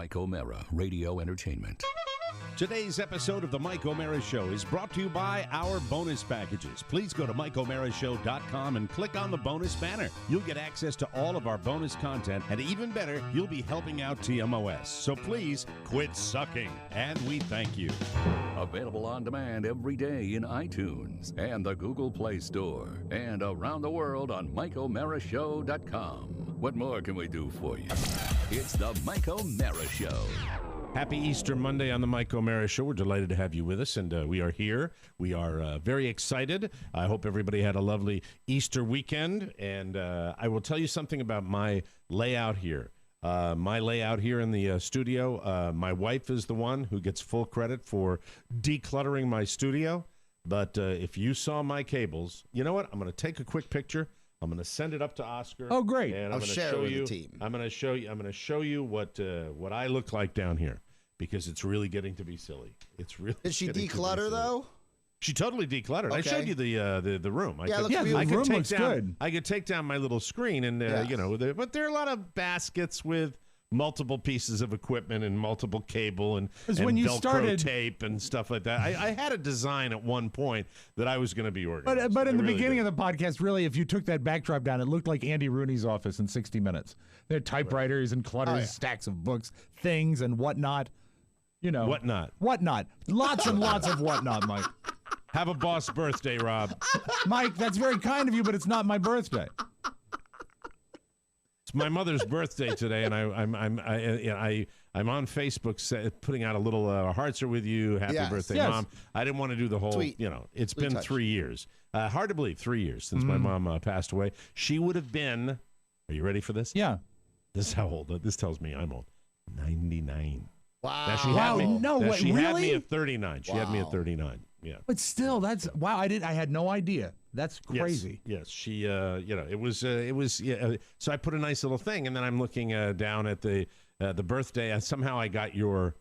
Mike O'Mara Radio Entertainment. Today's episode of the Mike O'Mara Show is brought to you by our bonus packages. Please go to MikeO'MaraShow.com and click on the bonus banner. You'll get access to all of our bonus content, and even better, you'll be helping out TMOS. So please quit sucking, and we thank you. Available on demand every day in iTunes and the Google Play Store, and around the world on MikeO'MaraShow.com. What more can we do for you? It's the Mike O'Mara Show. Happy Easter Monday on the Mike O'Mara Show. We're delighted to have you with us, and we are here. We are very excited. I hope everybody had a lovely Easter weekend, and I will tell you something about my layout here. My layout here in the studio, my wife is the one who gets full credit for decluttering my studio, but if you saw my cables, you know what? I'm going to take a quick picture. I'm going to send it up to Oscar. Oh, great! And I'll share it with the team. I'm going to show you what I look like down here, because it's really getting to be silly. It's really. Did she declutter though? She totally decluttered. Okay. I showed you the room. The room looks good. I could take down my little screen, and but there are a lot of baskets with multiple pieces of equipment and multiple cable and when you Velcro started tape and stuff like that. I had a design at one point that I was going to be organized. But in the beginning of the podcast, really, if you took that backdrop down, it looked like Andy Rooney's office in 60 Minutes. There are typewriters and clutters, stacks of books, things and whatnot. You know. Whatnot. Lots and lots of whatnot, Mike. Have a boss birthday, Rob. Mike, that's very kind of you, but it's not my birthday. It's my mother's birthday today, and I'm on Facebook putting out a little hearts are with you, happy birthday, Mom. I didn't want to do the whole tweet. It's been 3 years. Hard to believe, 3 years since my mom passed away. She would have been. Are you ready for this? Yeah. This is how old. This tells me I'm old. 99. Wow. Now she had me. No way. She had really? me at 39. She had me at 39. Yeah. But still, that's wow. I had no idea. That's crazy. Yes. She. It was. So I put a nice little thing, and then I'm looking down at the birthday. Somehow I got your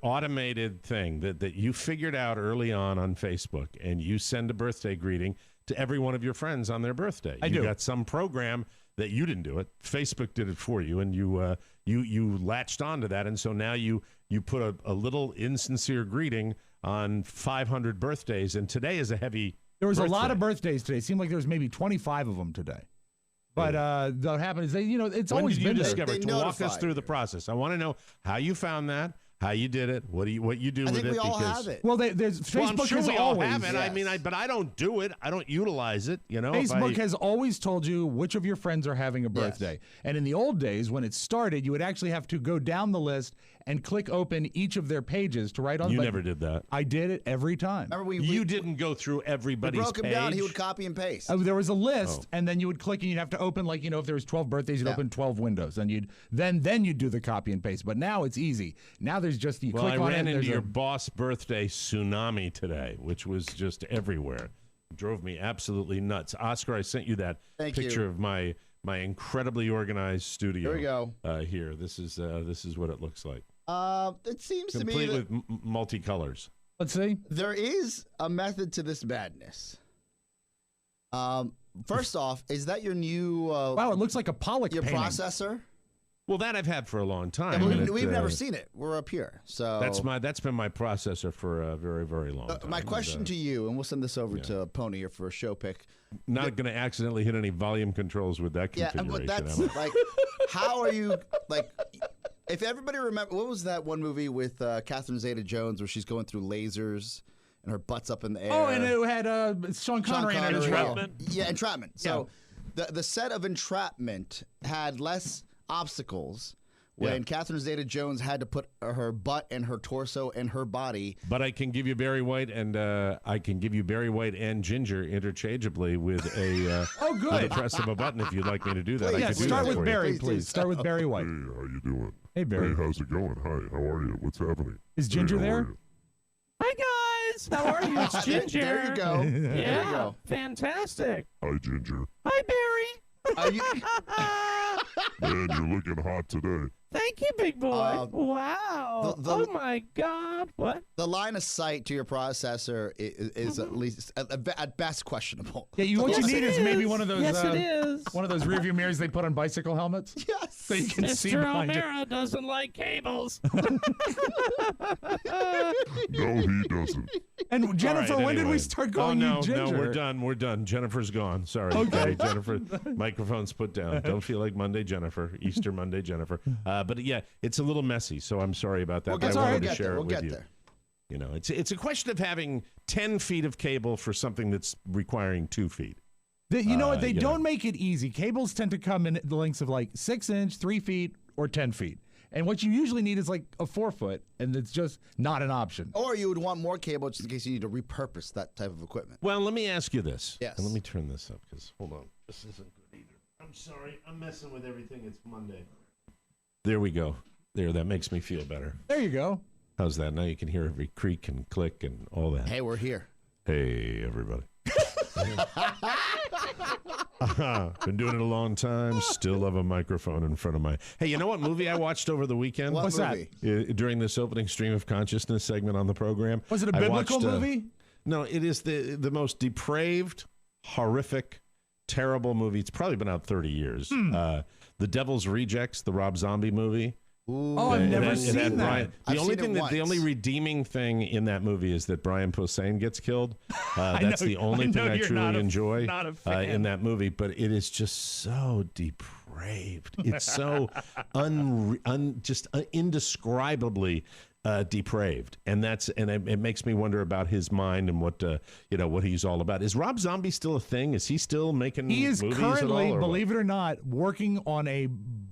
automated thing that you figured out early on Facebook, and you send a birthday greeting to every one of your friends on their birthday. You got some program that you didn't do it. Facebook did it for you, and you latched onto that, and so now you put a little insincere greeting on 500 birthdays, and today is a heavy. There was birthday. a lot of birthdays today. It seemed like there was maybe 25 of them today. But what happened is it's when always did you been discover there. it? To walk us through the process. I want to know how you found that, how you did it, what you do with it. I think we all have it. Well, Facebook I'm sure has we all always. have it. Yes. I mean, but I don't do it. I don't utilize it. Facebook has always told you which of your friends are having a birthday. Yes. And in the old days, when it started, you would actually have to go down the list and click open each of their pages to write on. You never did that. I did it every time. Remember you didn't go through everybody's broke him page. down. He would copy and paste. There was a list, and then you would click, and you'd have to open, if there was 12 birthdays, you'd open 12 windows, and you'd do the copy and paste. But now it's easy. Now there's just click on it. I ran into your boss birthday tsunami today, which was just everywhere. It drove me absolutely nuts. Oscar, I sent you that picture of my incredibly organized studio. Here we go. Here, this is what it looks like. It seems complete to me that with multicolors. Let's see. There is a method to this madness. First off, is that your new? Wow, it looks like a Pollock your painting. processor. Well, that I've had for a long time. We've never seen it. We're up here, so that's been my processor for a very, very long time. My question to you, and we'll send this over to Pony here for a show pick. Not going to accidentally hit any volume controls with that configuration. Yeah, but that's like, how are you like? If everybody remember, what was that one movie with Catherine Zeta-Jones where she's going through lasers and her butt's up in the air? Oh, and it had Sean Connery in it as well. Yeah, Entrapment. So the set of Entrapment had less obstacles when Catherine Zeta-Jones had to put her butt and her torso and her body. But I can give you Barry White and Ginger interchangeably with a with the press of a button if you'd like me to do that. Yeah, start with Barry, please. Start with Barry White. Hey, how you doing? Hey, Barry. Hey, how's it going? Hi, how are you? What's happening? Is Ginger there? Hi, guys. How are you? It's Ginger. There you go. Yeah, there you go. Fantastic. Hi, Ginger. Hi, Barry. Are you? Man, you're looking hot today. Thank you, big boy. Wow. Oh my God. What? The line of sight to your processor is at least at best questionable. Yeah, what you need is maybe one of those. Yes, it is. One of those rearview mirrors they put on bicycle helmets. Yes. So you can see Mr. behind it. O'Mara doesn't like cables. No, he doesn't. And Jennifer, All right, when did anyway. we start calling no, you Ginger? No, we're done. We're done. Jennifer's gone. Sorry. Okay. Jennifer, microphone's put down. Don't feel like Monday, Jennifer. Easter Monday, Jennifer. But yeah, it's a little messy, so I'm sorry about that. But I wanted to share it with you. You know, it's a question of having 10 feet of cable for something that's requiring 2 feet. You know what? They don't make it easy. Cables tend to come in the lengths of like 6 inch, 3 feet, or 10 feet. And what you usually need is like a 4 foot, and it's just not an option. Or you would want more cable just in case you need to repurpose that type of equipment. Well, let me ask you this. Yes. And let me turn this up because, hold on. This isn't good either. I'm sorry. I'm messing with everything. It's Monday. There we go. There, that makes me feel better. There you go. How's that? Now you can hear every creak and click and all that. Hey, we're here. Hey, everybody. Been doing it a long time. Still have a microphone in front of my... Hey, you know what movie I watched over the weekend? What's movie? that? During this opening stream of consciousness segment on the program. Was it a biblical movie? No, it is the most depraved, horrific, terrible movie. It's probably been out 30 years. The Devil's Rejects, the Rob Zombie movie. Ooh. Oh, I've never seen that. The only redeeming thing in that movie is that Brian Posehn gets killed. That's the only thing I truly enjoy in that movie. But it is just so depraved. It's so just indescribably depraved, and it makes me wonder about his mind and what he's all about. Is Rob Zombie still a thing? Is he still making? He is movies currently, at all, believe it or not, working on a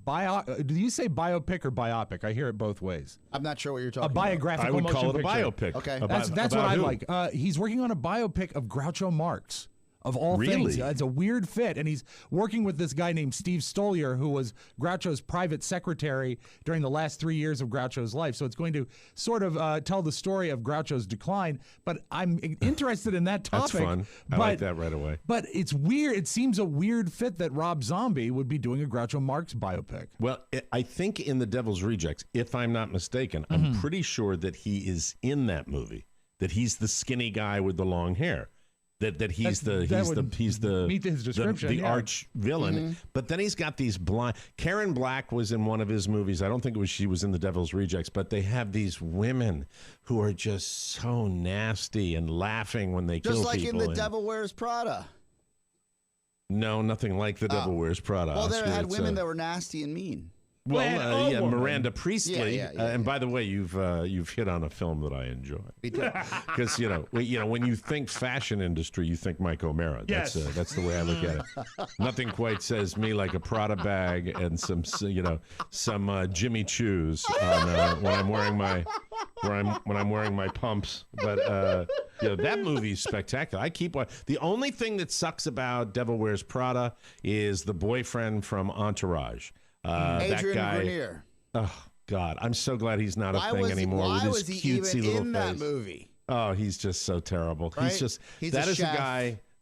do you say biopic or biopic? I hear it both ways. I'm not sure what you're talking A biographical I would motion call it a picture. biopic. Okay. That's About what I who? like. He's working on a biopic of Groucho Marx. Of all things. Really? It's a weird fit. And he's working with this guy named Steve Stoliar, who was Groucho's private secretary during the last 3 years of Groucho's life. So it's going to sort of tell the story of Groucho's decline. But I'm interested in that topic. That's fun. I like that right away. But it's weird. It seems a weird fit that Rob Zombie would be doing a Groucho Marx biopic. Well, I think in The Devil's Rejects, if I'm not mistaken, I'm pretty sure that he is in that movie. That he's the skinny guy with the long hair. That he's the meet his description, the arch villain. But then he's got these blind. Karen Black was in one of his movies. I don't think she was in The Devil's Rejects, but they have these women who are just so nasty and laughing when they kill people. Just like in The Devil Wears Prada. No, nothing like The Devil Wears Prada. Well, they had women that were nasty and mean. Well, yeah, Miranda Priestley. Yeah, and by the way, you've hit on a film that I enjoy. Because when you think fashion industry, you think Mike O'Mara. Yes. That's the way I look at it. Nothing quite says me like a Prada bag and some Jimmy Choos when I'm wearing my pumps. But that movie's spectacular. The only thing that sucks about Devil Wears Prada is the boyfriend from Entourage. Adrian that guy, Grenier. Oh God, I'm so glad he's not a thing anymore. Why with his was he cutesy even little in face. that movie? Oh, he's just so terrible. Right? He's a chef.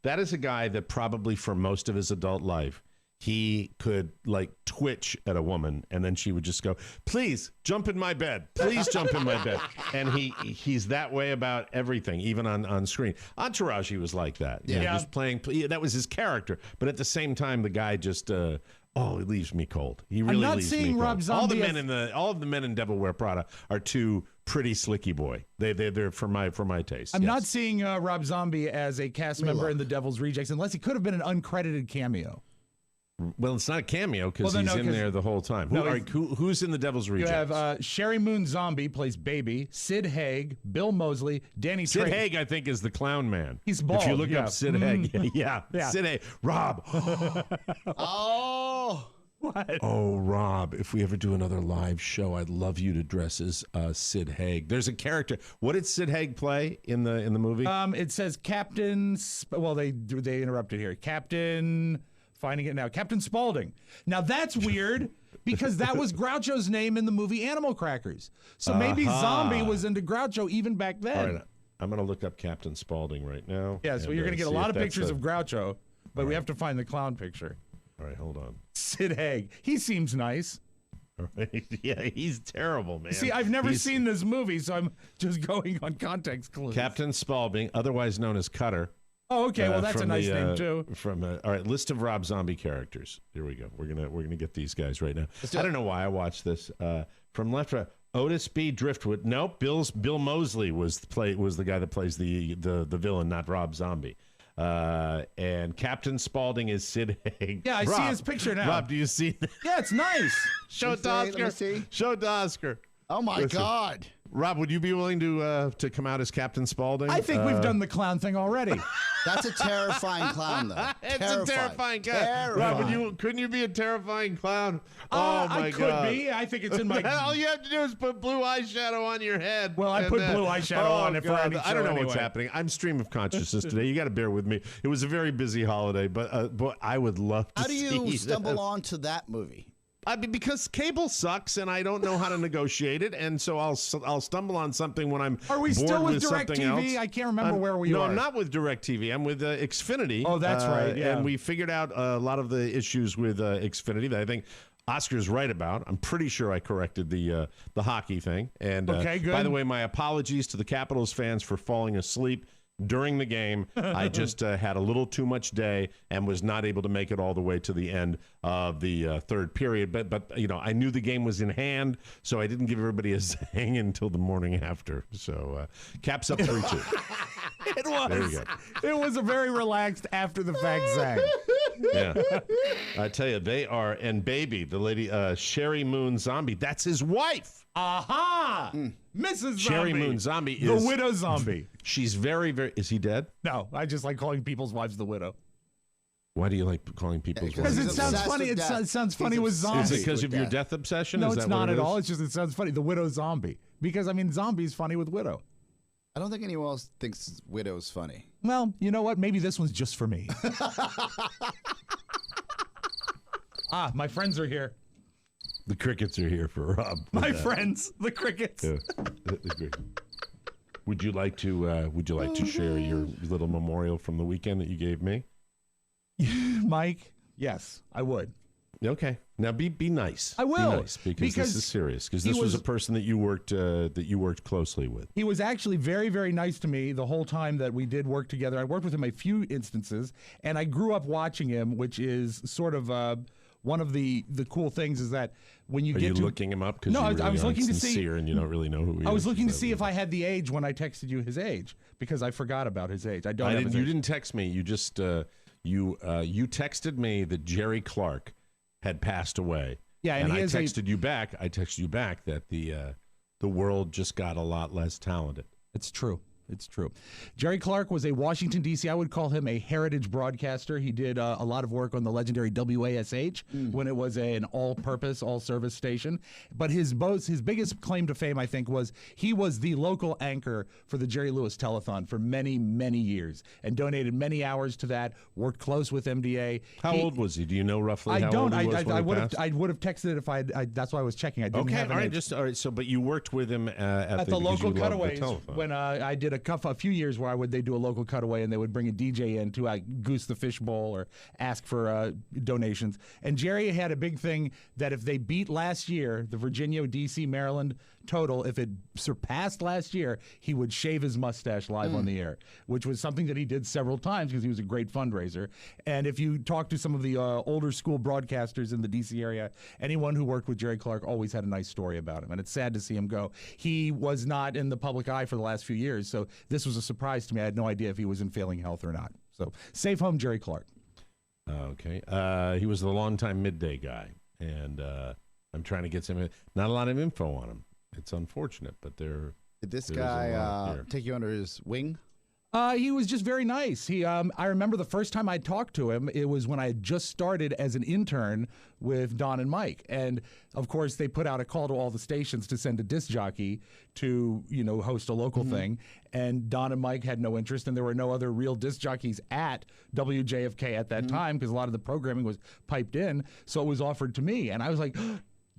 That is a guy that probably for most of his adult life he could like twitch at a woman and then she would just go, "Please jump in my bed. Please jump in my bed." And he's that way about everything, even on screen. Entourage, he was like that. Just playing. That was his character. But at the same time, the guy just. It leaves me cold. He really leaves me cold. Rob Zombie all of the men in Devil Wear Prada are too pretty slicky boy. They're for my taste. I'm not seeing Rob Zombie as a cast member in The Devil's Rejects unless he could have been an uncredited cameo. Well, it's not a cameo because he's in there the whole time. Who's in The Devil's Rejects? You have Sherry Moon Zombie plays Baby, Sid Haig, Bill Moseley, Danny Sid Trejo. Haig, I think, is the clown man. He's bald. If you look up Sid Haig, yeah, Sid Haig. Rob. Oh. What? Oh, Rob, if we ever do another live show, I'd love you to dress as Sid Haig. There's a character. What did Sid Haig play in the movie? It says Captain. Well, they interrupted here. Captain. Finding it now. Captain Spaulding. Now that's weird because that was Groucho's name in the movie Animal Crackers. So maybe Zombie was into Groucho even back then. All right, I'm going to look up Captain Spaulding right now. Yeah, so you're going to get a lot of pictures of Groucho, but we have to find the clown picture. All right, hold on. Sid Haig. He seems nice. All right. Yeah, he's terrible, man. See, I've never seen this movie, so I'm just going on context clues. Captain Spaulding, otherwise known as Cutter. Oh, okay. Well, that's a nice name too. All right, list of Rob Zombie characters. Here we go. We're gonna get these guys right now. I don't know why I watched this. From left to right, Otis B. Driftwood. Nope. Bill Moseley was the guy that plays the villain, not Rob Zombie. And Captain Spaulding is Sid Haig. Yeah, I see his picture now. Rob, do you see that? Yeah, it's nice. Show it to Oscar. Show it to Oscar. Oh my God. Rob, would you be willing to come out as Captain Spaulding? I think we've done the clown thing already. That's a terrifying clown, though. It's a terrifying clown. Rob, couldn't you be a terrifying clown? Oh my God! I could be. I think it's in my. All you have to do is put blue eyeshadow on your head. Well, I put blue eyeshadow on it for any show I don't know what's anyway. happening. I'm stream of consciousness today. You got to bear with me. It was a very busy holiday, but I would love to. How do you stumble onto that movie? Because cable sucks and I don't know how to negotiate it, and so I'll stumble on something when I'm Are we bored still with something else. DirecTV? I can't remember where we are. No, I'm not with DirecTV. I'm with Xfinity. Oh, that's right. Yeah. And we figured out a lot of the issues with Xfinity that I think Oscar's right about. I'm pretty sure I corrected the hockey thing. And okay, good. By the way, my apologies to the Capitals fans for falling asleep during the game. I just had a little too much day and was not able to make it all the way to the end of the third period. But you know, I knew the game was in hand, so I didn't give everybody a zang until the morning after. So Caps up 3-2. It was. There you go. It was a very relaxed after the fact zang. Yeah, I tell you, they are. And baby, the lady Sherry Moon Zombie, that's his wife. Aha! Mrs. Zombie. Sherry Moon Zombie is the widow zombie. She's very, very. Is he dead? No, I just like calling people's wives the widow. Why do you like calling people's Because wives? Because it sounds funny. It sounds funny with Is zombies. it because of your death obsession? No, is it's that not what it at is? all. It's just it sounds funny. The widow zombie. Because I mean, zombie's funny with widow. I don't think anyone else thinks widow's funny. Well, you know what? Maybe this one's just for me. My friends are here. The crickets are here for Rob. My friends, the crickets. Yeah. Would you like to share your little memorial from the weekend that you gave me? Mike, yes, I would. Okay. Now be nice. I will. Be nice because this is serious. Because this was a person that you worked closely with. He was actually very, very nice to me the whole time that we did work together. I worked with him a few instances, and I grew up watching him, which is sort of one of the cool things is that when you Are get you to looking him up? Because No, I was looking to see, and you don't really know who he is. I was looking to see if I had the age when I texted you his age because I forgot about his age. I don't. Have his You age. didn't text me. You just you texted me that Jerry Clark had passed away. Yeah, and I he is texted you back. I texted you back that the world just got a lot less talented. It's true. It's true. Jerry Clark was a Washington, D.C. I would call him a heritage broadcaster. He did a lot of work on the legendary WASH when it was an all-purpose, all-service station. But his biggest claim to fame, I think, was he was the local anchor for the Jerry Lewis Telethon for many, many years and donated many hours to that, worked close with MDA. How old was he? Do you know roughly how don't. old he was when he passed? I would have texted it if I that's why I was checking. I didn't have an age. All right. So, but you worked with him at the local because you loved the cutaways telethon. when I did a few years where they do a local cutaway and they would bring a DJ in to goose the fishbowl or ask for donations. And Jerry had a big thing that if they beat last year, the Virginia, D.C., Maryland total, if it surpassed last year, he would shave his mustache live on the air, which was something that he did several times because he was a great fundraiser. And if you talk to some of the older school broadcasters in the D.C. area, anyone who worked with Jerry Clark always had a nice story about him. And it's sad to see him go. He was not in the public eye for the last few years, so this was a surprise to me. I had no idea if he was in failing health or not. So safe home, Jerry Clark. Okay. He was the longtime midday guy, and I'm trying to get not a lot of info on him. It's unfortunate, but Did this guy take you under his wing? He was just very nice. I remember the first time I talked to him, it was when I had just started as an intern with Don and Mike. And of course, they put out a call to all the stations to send a disc jockey to, host a local thing. And Don and Mike had no interest, and there were no other real disc jockeys at WJFK at that time because a lot of the programming was piped in. So it was offered to me. And I was like,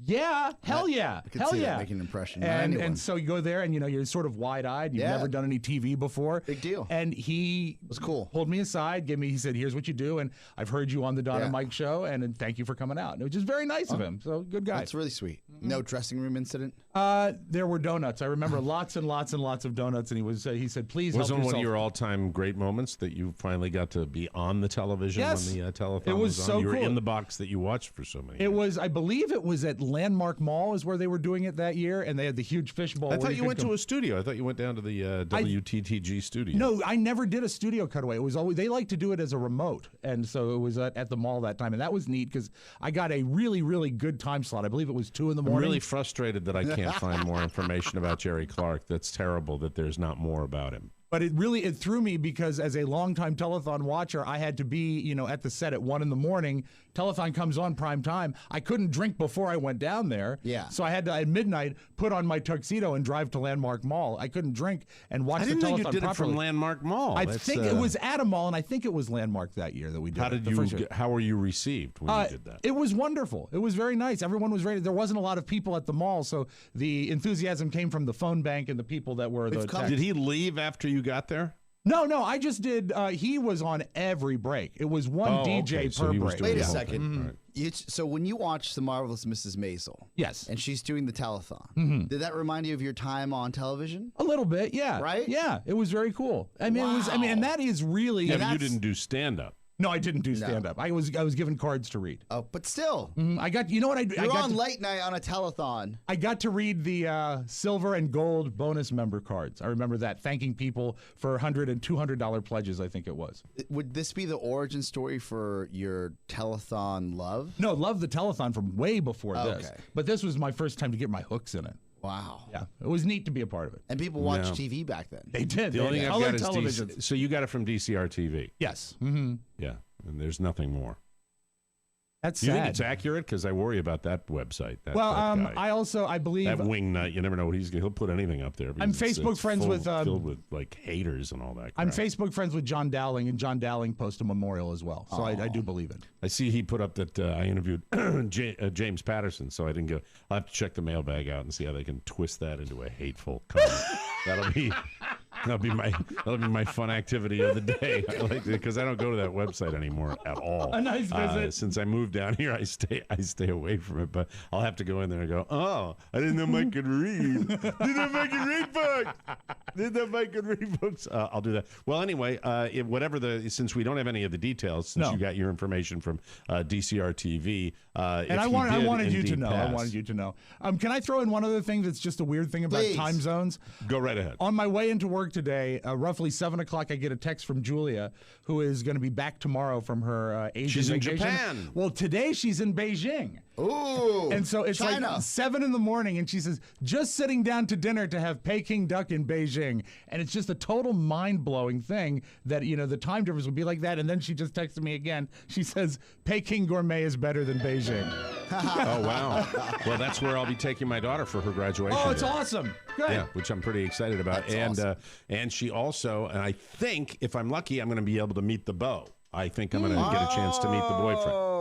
Yeah, hell yeah, I could hell see yeah. that making an impression. Not And anyone. so you go there, and you're sort of wide-eyed. You've Yeah. never done any TV before. Big deal. And he was cool. Pulled me aside, he said, "Here's what you do, and I've heard you on the Don and Yeah. Mike show, and thank you for coming out." And it was just very nice of him. So good guy. That's really sweet. No dressing room incident. There were donuts. I remember lots and lots and lots of donuts, and he said, "Please help Wasn't yourself." one of your all-time great moments that you finally got to be on the television Yes. when the telethon It was on? so You were cool. in the box that you watched for so many It years. was, I believe it was at Landmark Mall is where they were doing it that year, and they had the huge fishbowl. I thought you went to a studio. I thought you went down to the WTTG studio. No, I never did a studio cutaway. It was always, they like to do it as a remote, and so it was at the mall that time, and that was neat because I got a really, really good time slot. I believe it was 2 in the I'm morning. really frustrated that I can't find more information about Jerry Clark. That's terrible that there's not more about him. But it threw me because as a longtime telethon watcher, I had to be, at the set at 1 in the morning. Telethon comes on prime time. I couldn't drink before I went down there. Yeah. So I had to, at midnight, put on my tuxedo and drive to Landmark Mall. I couldn't drink and watch I the didn't telethon know you did properly. it from Landmark Mall. I That's, think it was at a mall, and I think it was Landmark that year that we did How it. did the you? first year. How were you received when you did that? It was wonderful. It was very nice. Everyone was ready. There wasn't a lot of people at the mall, so the enthusiasm came from the phone bank and the people that were the. Did he leave after you got there? No, I just did. He was on every break. It was one DJ so per he was break. doing Wait a the whole second. thing. Right. So when you watch The Marvelous Mrs. Maisel, Yes. and she's doing the telethon, did that remind you of your time on television? A little bit, yeah. Right? Yeah, it was very cool. I mean, it was. I mean, and that is really. Yeah, but you that's- didn't do stand-up. No, I didn't do stand up. I was given cards to read. Oh, but still, I got. You know what I you're got on to, late night on a telethon. I got to read the silver and gold bonus member cards. I remember that, thanking people for $100 and $200 pledges. I think it was. Would this be the origin story for your telethon love? No, love the telethon from way before this. Okay. But this was my first time to get my hooks in it. Wow. Yeah, it was neat to be a part of it. And people watched No. TV back then. They did. The They only had thing I've colored got is televisions. So you got it from DCR TV. Yes. Yeah, and there's nothing more. That's Do you think sad. it's accurate? Because I worry about that website. That Well, guy. I believe that wingnut. You never know what he'll put anything up there. I'm because Facebook it's friends full- with, filled with like haters and all that. I'm crap. Facebook friends with John Dowling, and John Dowling posted a memorial as well. So I do believe it. I see he put up that I interviewed James Patterson, so I didn't go. I'll have to check the mailbag out and see how they can twist that into a hateful comment. That'll be my fun activity of the day. I like because I don't go to that website anymore at all. A nice visit. Since I moved down here, I stay away from it. But I'll have to go in there and go. Oh, I didn't know Mike could read. Didn't know Mike could read books. Didn't know Mike could read books. I'll do that. Well, anyway, since we don't have any of the details, since you got your information from DCR TV, And I wanted you to know. I wanted you to know. Can I throw in one other thing that's just a weird thing about Please. time zones? Go right ahead. On my way into work today, roughly 7 o'clock, I get a text from Julia, who is going to be back tomorrow from her Asian She's in vacation. Japan. Well, today she's in Beijing. Ooh. And so it's China. like 7 in the morning, and she says, just sitting down to dinner to have Peking duck in Beijing. And it's just a total mind-blowing thing that, the time difference would be like that. And then she just texted me again. She says, Peking gourmet is better than Beijing. Oh, wow. Well, that's where I'll be taking my daughter for her graduation. Oh, it's day. awesome. Good. Yeah, which I'm pretty excited about. That's awesome. And she also, and I think if I'm lucky, I'm going to be able to meet the beau. I think I'm going to get a chance to meet the boyfriend.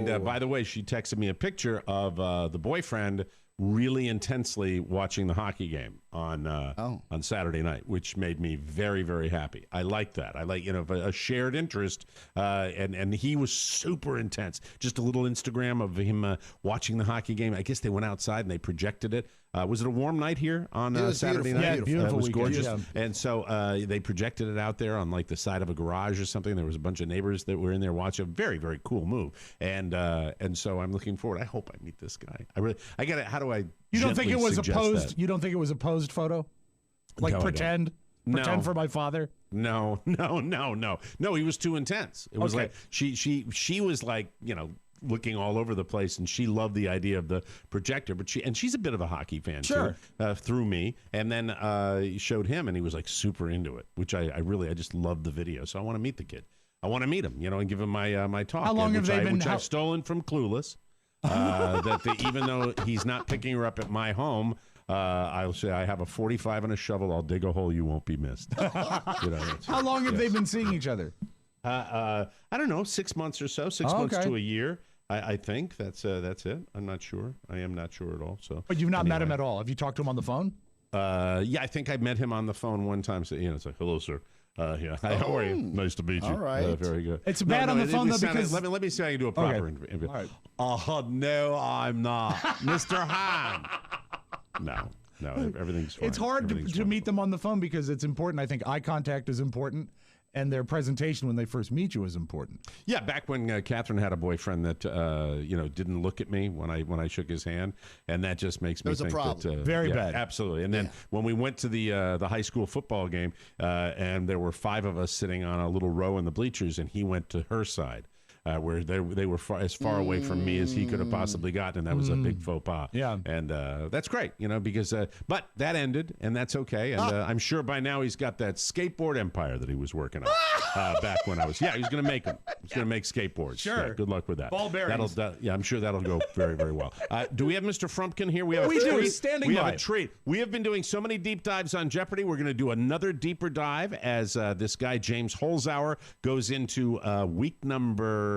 And by the way, she texted me a picture of the boyfriend really intensely watching the hockey game on Saturday night, which made me very, very happy. I like that. I like a shared interest, and he was super intense. Just a little Instagram of him watching the hockey game. I guess they went outside and they projected it. Was it a warm night here on Saturday beautiful. night? Yeah, beautiful It was weekend, gorgeous. yeah. And so they projected it out there on like the side of a garage or something. There was a bunch of neighbors that were in there watching. Very, very cool move. And so I'm looking forward. I hope I meet this guy. I got it. How do I? You don't think it was a suggest posed? that? You don't think it was a posed photo? Like No, I don't. pretend for my father? No. He was too intense. It was Okay. like she was like looking all over the place, and she loved the idea of the projector. But she's a bit of a hockey fan Sure. too, through me. And then showed him, and he was like super into it, which I just loved the video. So I want to meet the kid. I want to meet him, and give him my talk. How long have they been? Which I've stolen from Clueless. Even though he's not picking her up at my home, I'll say I have a 45 and a shovel. I'll dig a hole you won't be missed. How long have they been seeing each other? I don't know, 6 months or so, 6 months okay. to a year. I think that's it. I'm not sure. I am not sure at all. So, but you've not met him at all. Have you talked to him on the phone? Yeah, I think I met him on the phone one time. So, it's like, hello, sir. Yeah. Hi, how are you? Nice to meet you. All right. Very good. It's bad on the phone, though, because... Let me see how you do a proper interview. All right. No, I'm not. Mr. Hahn. No, everything's fine. It's hard to meet them on the phone because it's important. I think eye contact is important, and their presentation when they first meet you is important. Yeah, back when Catherine had a boyfriend that didn't look at me when I shook his hand, and that just makes me think that very bad. Absolutely. And then when we went to the high school football game, and there were 5 of us sitting on a little row in the bleachers, and he went to her side. Where they were as far away from me as he could have possibly gotten, and that was a big faux pas. Yeah, and that's great, because but that ended, and that's okay. And I'm sure by now he's got that skateboard empire that he was working on back when I was. Yeah, he's going to make them. He's going to make skateboards. Sure. Yeah, good luck with that. Ball bearings. I'm sure that'll go very, very well. Do we have Mr. Frumkin here? We have we do. He's standing by. We have a treat. We have been doing so many deep dives on Jeopardy. We're going to do another deeper dive as this guy James Holzhauer goes into week number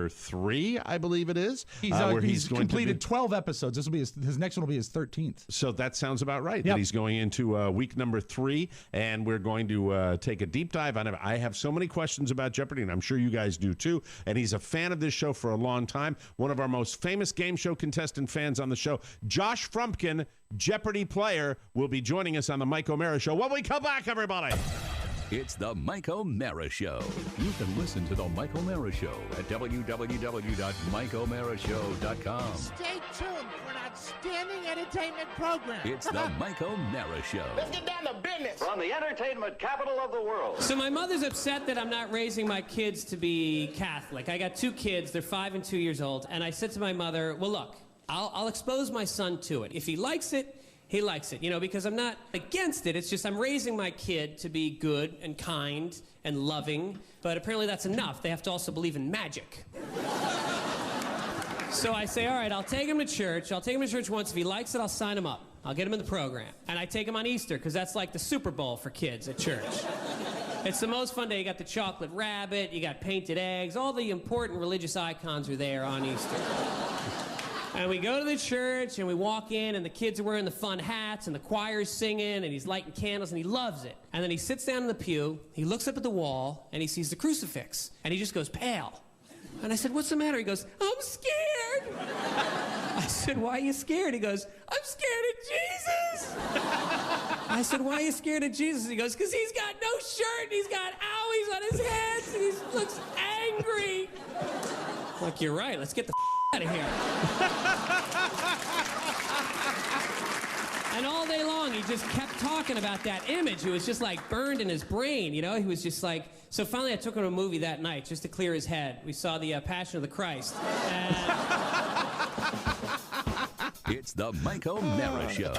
3, I believe it is. He's completed 12 episodes. This will be his next one will be his 13th. So that sounds about right. Yep. That he's going into week number 3, and we're going to take a deep dive on it. I have so many questions about Jeopardy, and I'm sure you guys do too. And he's a fan of this show for a long time. One of our most famous game show contestant fans on the show, Josh Frumkin, Jeopardy player, will be joining us on the Mike O'Mara Show. When we come back, everybody. It's the Mike O'Mara Show. You can listen to the Mike O'Mara Show at www.mikeomarashow.com. Stay tuned for an outstanding entertainment program. It's the Mike O'Mara Show. Let's get down to business. From the entertainment capital of the world. So my mother's upset that I'm not raising my kids to be Catholic. I got 2 kids. They're 5 and 2 years old. And I said to my mother, well, look, I'll expose my son to it. If he likes it, he likes it, because I'm not against it. It's just I'm raising my kid to be good and kind and loving, but apparently that's enough. They have to also believe in magic. So I say, all right, I'll take him to church. I'll take him to church once. If he likes it, I'll sign him up. I'll get him in the program. And I take him on Easter, because that's like the Super Bowl for kids at church. It's the most fun day. You got the chocolate rabbit, you got painted eggs, all the important religious icons are there on Easter. And we go to the church, and we walk in, and the kids are wearing the fun hats, and the choir's singing, and he's lighting candles, and he loves it. And then he sits down in the pew, he looks up at the wall, and he sees the crucifix, and he just goes pale. And I said, what's the matter? He goes, I'm scared. I said, why are you scared? He goes, I'm scared of Jesus. I said, why are you scared of Jesus? He goes, because he's got no shirt, and he's got owies on his head, and he looks angry. I'm like, you're right, let's get the out of here. And all day long, he just kept talking about that image. It was just like burned in his brain, He was just like... So finally, I took him to a movie that night just to clear his head. We saw the Passion of the Christ. It's the Mike O'Mara Show.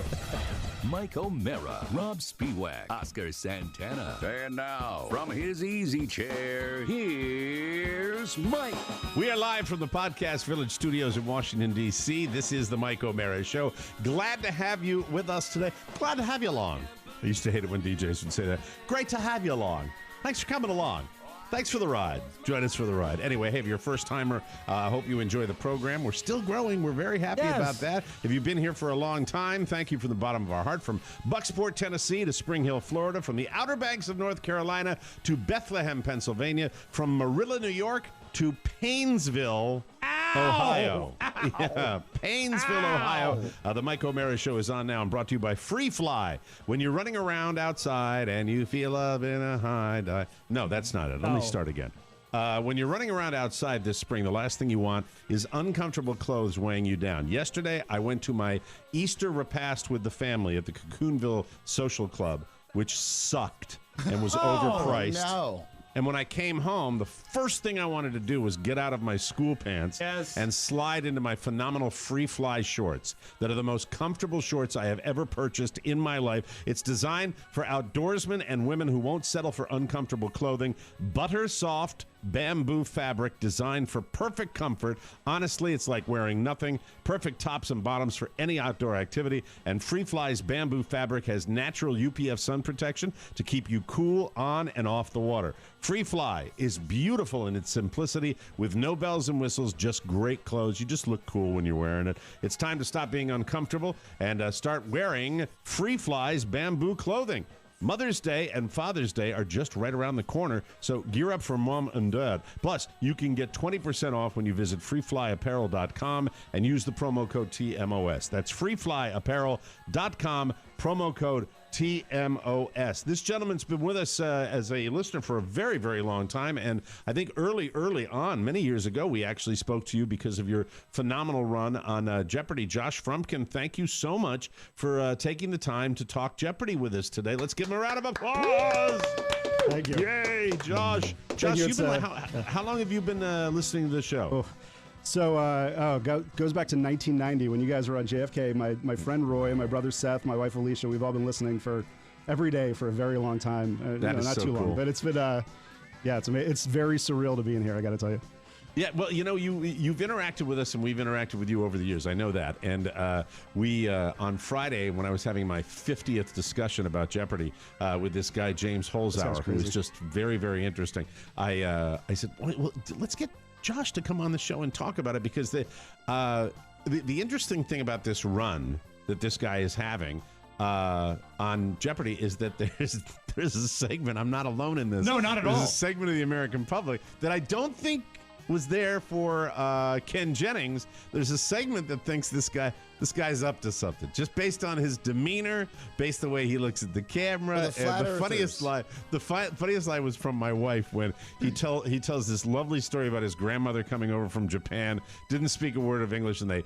Mike O'Mara, Rob Spiewak, Oscar Santana. And now, from his easy chair, here's Mike. We are live from the Podcast Village studios in Washington, D.C. This is the Mike O'Mara Show. Glad to have you with us today. Glad to have you along. I used to hate it when DJs would say that. Great to have you along. Thanks for coming along. Thanks for the ride. Join us for the ride. Anyway, hey, if you're a first-timer, I hope you enjoy the program. We're still growing. We're very happy about that. If you've been here for a long time, thank you from the bottom of our heart. From Bucksport, Tennessee to Spring Hill, Florida, from the Outer Banks of North Carolina to Bethlehem, Pennsylvania, from Marilla, New York to Paynesville, Ohio. Ow. Yeah, Paynesville, Ohio. The Mike O'Mara Show is on now and brought to you by Free Fly. When you're running around outside and you feel love in a high dive. No, that's not it. Let me start again. When you're running around outside this spring, the last thing you want is uncomfortable clothes weighing you down. Yesterday, I went to my Easter repast with the family at the Cocoonville Social Club, which sucked and was overpriced. No. And when I came home, the first thing I wanted to do was get out of my school pants and slide into my phenomenal Free Fly shorts that are the most comfortable shorts I have ever purchased in my life. It's designed for outdoorsmen and women who won't settle for uncomfortable clothing. Butter soft, bamboo fabric designed for perfect comfort. Honestly, it's like wearing nothing. Perfect tops and bottoms for any outdoor activity. And Free-Fly's bamboo fabric has natural UPF sun protection to keep you cool on and off the water. Free-Fly is beautiful in its simplicity with no bells and whistles, just great clothes. You just look cool when you're wearing it. It's time to stop being uncomfortable and start wearing Free-Fly's bamboo clothing. Mother's Day and Father's Day are just right around the corner, so gear up for mom and dad. Plus, you can get 20% off when you visit freeflyapparel.com and use the promo code TMOS. That's freeflyapparel.com, promo code TMOS. This gentleman's been with us as a listener for a very, very long time, and I think early on, many years ago, we actually spoke to you because of your phenomenal run on Jeopardy. Josh Frumkin, thank you so much for taking the time to talk Jeopardy with us today. Let's give him a round of applause. Thank you. Yay, Josh. Josh, you've been, how long have you been listening to the show? Oh. So, goes back to 1990 when you guys were on JFK. My friend Roy, my brother Seth, my wife Alicia, we've all been listening for every day for a very long time. That is not so too long, cool. but it's been, it's very surreal to be in here, I got to tell you. Yeah, well, you've interacted with us, and we've interacted with you over the years. I know that. And we, on Friday, when I was having my 50th discussion about Jeopardy with this guy, James Holzhauer, who was just very, very interesting, I said, well, let's get Josh to come on the show and talk about it, because the interesting thing about this run that this guy is having on Jeopardy is that there's a segment, I'm not alone in this. No, not at all. There's a segment of the American public that I don't think was there for Ken Jennings. There's a segment that thinks this guy's up to something, just based on his demeanor, based the way he looks at the camera. The funniest line was from my wife when he tells this lovely story about his grandmother coming over from Japan, didn't speak a word of English, and they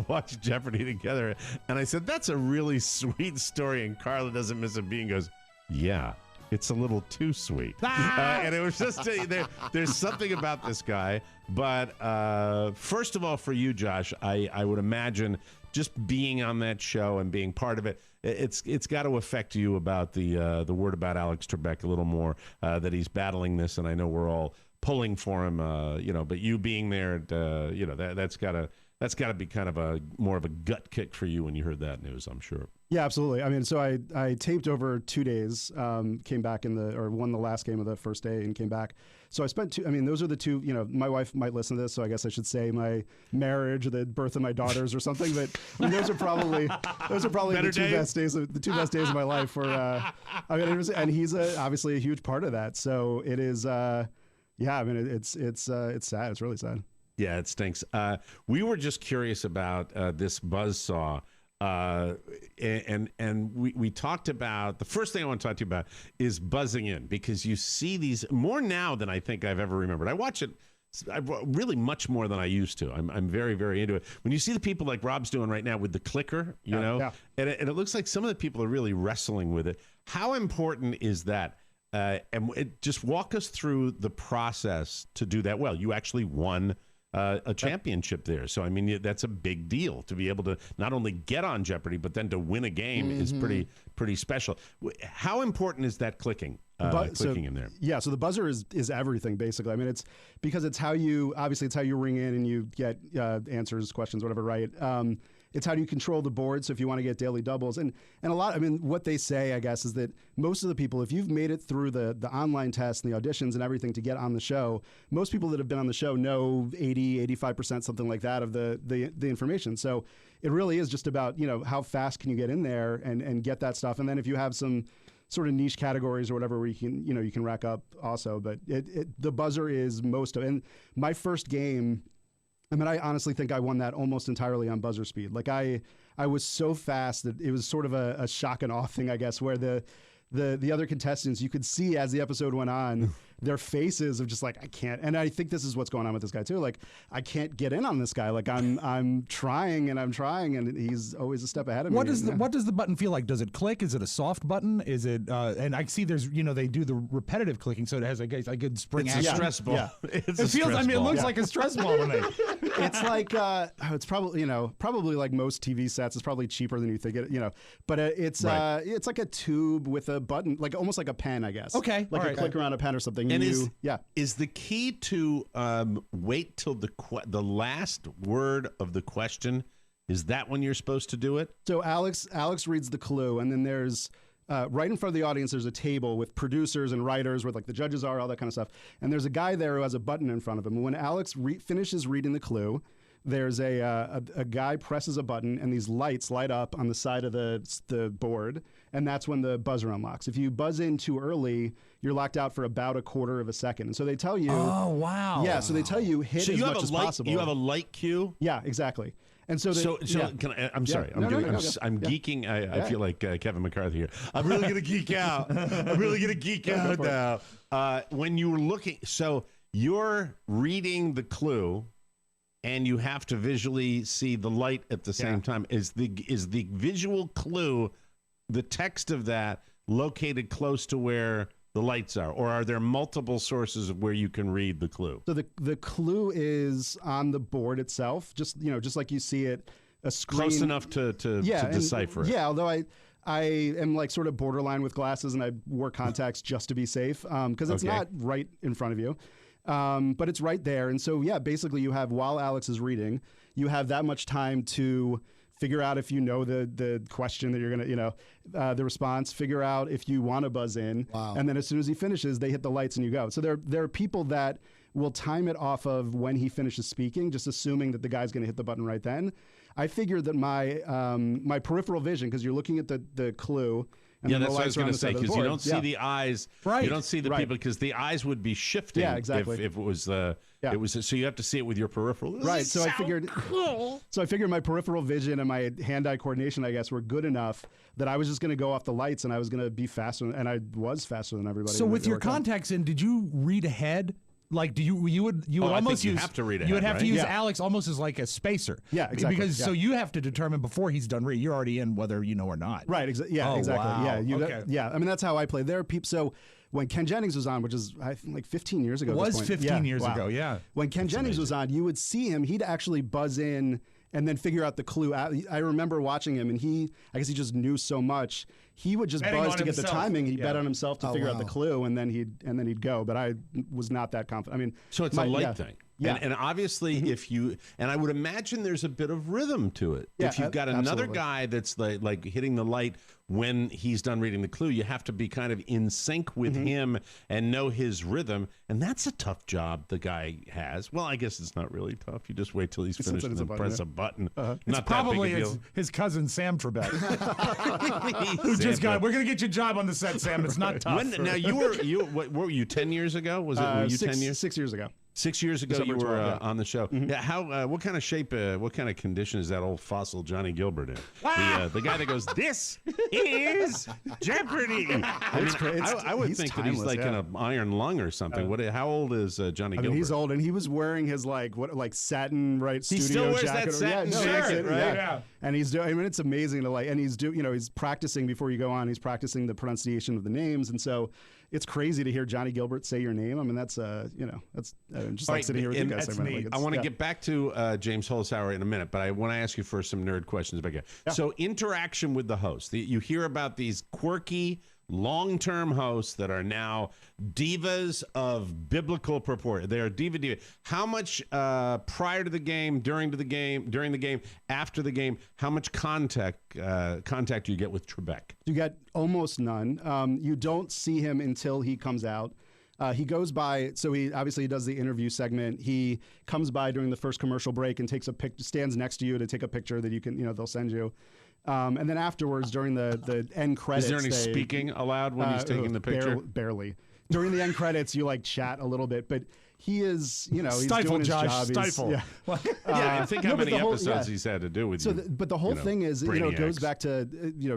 watched Jeopardy together. And I said, that's a really sweet story, and Carla doesn't miss a beat and goes, yeah. It's a little too sweet. And it was just, there's something about this guy. But first of all, for you, Josh, I would imagine just being on that show and being part of it, it's got to affect you about the word about Alex Trebek a little more, that he's battling this. And I know we're all pulling for him, but you being there, that's got to be kind of more of a gut kick for you when you heard that news, I'm sure. Yeah, absolutely. I mean, so I taped over 2 days, came back won the last game of the first day and came back. So I spent those are the two, my wife might listen to this, so I guess I should say my marriage or the birth of my daughters or something, but those are probably the two best days of my life and he's obviously a huge part of that. So it is, it's sad. It's really sad. Yeah, it stinks. We were just curious about this buzzsaw. And we talked about, the first thing I want to talk to you about is buzzing in, because you see these more now than I think I've ever remembered. I watch it really much more than I used to. I'm very, very into it. When you see the people like Rob's doing right now with the clicker, and it looks like some of the people are really wrestling with it. How important is that? Just walk us through the process to do that well. You actually won a championship there. So, I mean, that's a big deal to be able to not only get on Jeopardy, but then to win a game is pretty special. How important is that clicking in there? Yeah, so the buzzer is everything, basically. I mean, it's because it's how you ring in and you get answers, questions, whatever, right? It's how do you control the board, so if you want to get daily doubles. And a lot, what they say, I guess, is that most of the people, if you've made it through the online tests and the auditions and everything to get on the show, most people that have been on the show know 80, 85%, something like that of the information. So it really is just about, how fast can you get in there and get that stuff. And then if you have some sort of niche categories or whatever where you can rack up also. But the buzzer is most of it. And my first game, I honestly think I won that almost entirely on buzzer speed. Like I was so fast that it was sort of a shock and awe thing, I guess, where the other contestants, you could see as the episode went on, their faces of just like, I can't. And I think this is what's going on with this guy too. Like, I can't get in on this guy. Like I'm trying and he's always a step ahead of me. What does the button feel like? Does it click? Is it a soft button? Is it? And I see there's they do the repetitive clicking, so it has a good spring action. It's a stress ball. Yeah. It looks like a stress ball to me. It's like it's probably like most TV sets. It's probably cheaper than you think it. But it's like a tube with a button, like almost like a pen, I guess. Okay, like a click around a pen or something. is the key to wait till the last word of the question? Is that when you're supposed to do it? So Alex reads the clue, and then there's right in front of the audience, there's a table with producers and writers where like the judges are, all that kind of stuff. And there's a guy there who has a button in front of him. When Alex finishes reading the clue, there's a guy presses a button, and these lights light up on the side of the board, and that's when the buzzer unlocks. If you buzz in too early, you're locked out for about a quarter of a second. And so they tell you... Oh, wow. Yeah, so they tell you hit as much as possible. You have a light cue? Yeah, exactly. And so, I'm sorry. I'm geeking. I feel like Kevin McCarthy here. I'm really going to geek out. I'm really going to geek out now. When you were looking, so you're reading the clue, and you have to visually see the light at the same time. Is the visual clue, the text of that, located close to where the lights are, or are there multiple sources of where you can read the clue? So the clue is on the board itself, just like you see it, a screen close enough to decipher it. Yeah, although I am like sort of borderline with glasses, and I wore contacts just to be safe because it's not right in front of you, but it's right there. And so basically you have, while Alex is reading, you have that much time to figure out if you know the question that you're going to, the response, figure out if you want to buzz in. Wow. And then as soon as he finishes, they hit the lights and you go. So there are people that will time it off of when he finishes speaking, just assuming that the guy's going to hit the button right then. I figured that my peripheral vision, because you're looking at the clue. And that's what I was going to say, because you don't see the eyes. Right. You don't see the people, because the eyes would be shifting. Yeah, exactly. If it was it was, so you have to see it with your peripheral. Right. So I figured. Cool. So I figured my peripheral vision and my hand-eye coordination, I guess, were good enough that I was just going to go off the lights, and I was going to be faster, and I was faster than everybody. So with your contacts in, did you read ahead? Like, you would almost use, have to read ahead, you would have to use Yeah. Alex almost as like a spacer. Yeah, exactly. Because so you have to determine before he's done reading. You're already in whether you know or not. Right. Exactly. Wow. Yeah. I mean, that's how I play. There are people. So when Ken Jennings was on, which is I think like 15 years ago. It was 15 years ago. Yeah. When Ken Jennings was on, you would see him. He'd actually buzz in and then figure out the clue. I remember watching him, and I guess he just knew so much. He would just buzz to get the timing. He'd bet on himself to figure out the clue, and then he'd go. But I was not that confident. I mean, so it's a light thing. Yeah. And obviously, if you, and I would imagine there's a bit of rhythm to it. Yeah, if you've got another guy that's like hitting the light when he's done reading the clue, you have to be kind of in sync with him and know his rhythm. And that's a tough job the guy has. Well, I guess it's not really tough. You just wait till he's finished and then press a button. It's probably his cousin Sam Trebek. Who just got, we're going to get you a job on the set, Sam. It's not tough. Now, what were you, 10 years ago? Was it, were you 10 years? 6 years ago. 6 years ago, December you were 12, on the show. Yeah, how? What kind of shape? What kind of condition is that old fossil Johnny Gilbert in? The guy that goes, "This is Jeopardy." I would think that he's like in an iron lung or something. How old is Johnny Gilbert? He's old, and he was wearing his satin He studio still wears jacket. that satin shirt, right? Yeah. And he's doing. I mean, it's amazing to and he's he's practicing before you go on. He's practicing the pronunciation of the names, and so it's crazy to hear Johnny Gilbert say your name. I mean, that's that's just like sitting here with you guys. I want to get back to James Holzhauer in a minute, but I want to ask you first some nerd questions about it. Yeah. So interaction with the host. You hear about these quirky, long-term hosts that are now divas of biblical purport. They are diva. How much prior to the game, during the game, after the game, how much contact do you get with Trebek? You get almost none. You don't see him until he comes out. He goes by, so he does the interview segment. He comes by during the first commercial break and takes stands next to you to take a picture that you can, they'll send you. And then afterwards, during the end credits, is there any speaking allowed when he's taking the picture? Barely. During the end credits, you chat a little bit, but he is, he's Stifle, doing his Josh, job. Stifle. I think how many episodes he's had to do with you. But the whole thing is, it goes back to,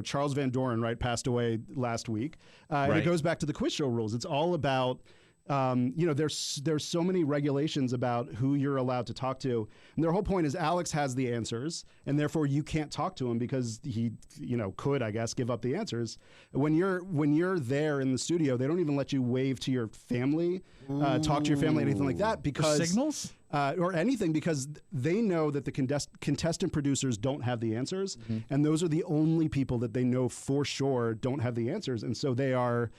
Charles Van Doren, right, passed away last week. And it goes back to the quiz show rules. It's all about, there's so many regulations about who you're allowed to talk to. And their whole point is Alex has the answers, and therefore you can't talk to him because he, could, I guess, give up the answers. When you're there in the studio, they don't even let you wave to your family, talk to your family, anything like that, because signals or anything, because they know that the contestant producers don't have the answers, and those are the only people that they know for sure don't have the answers, and so they are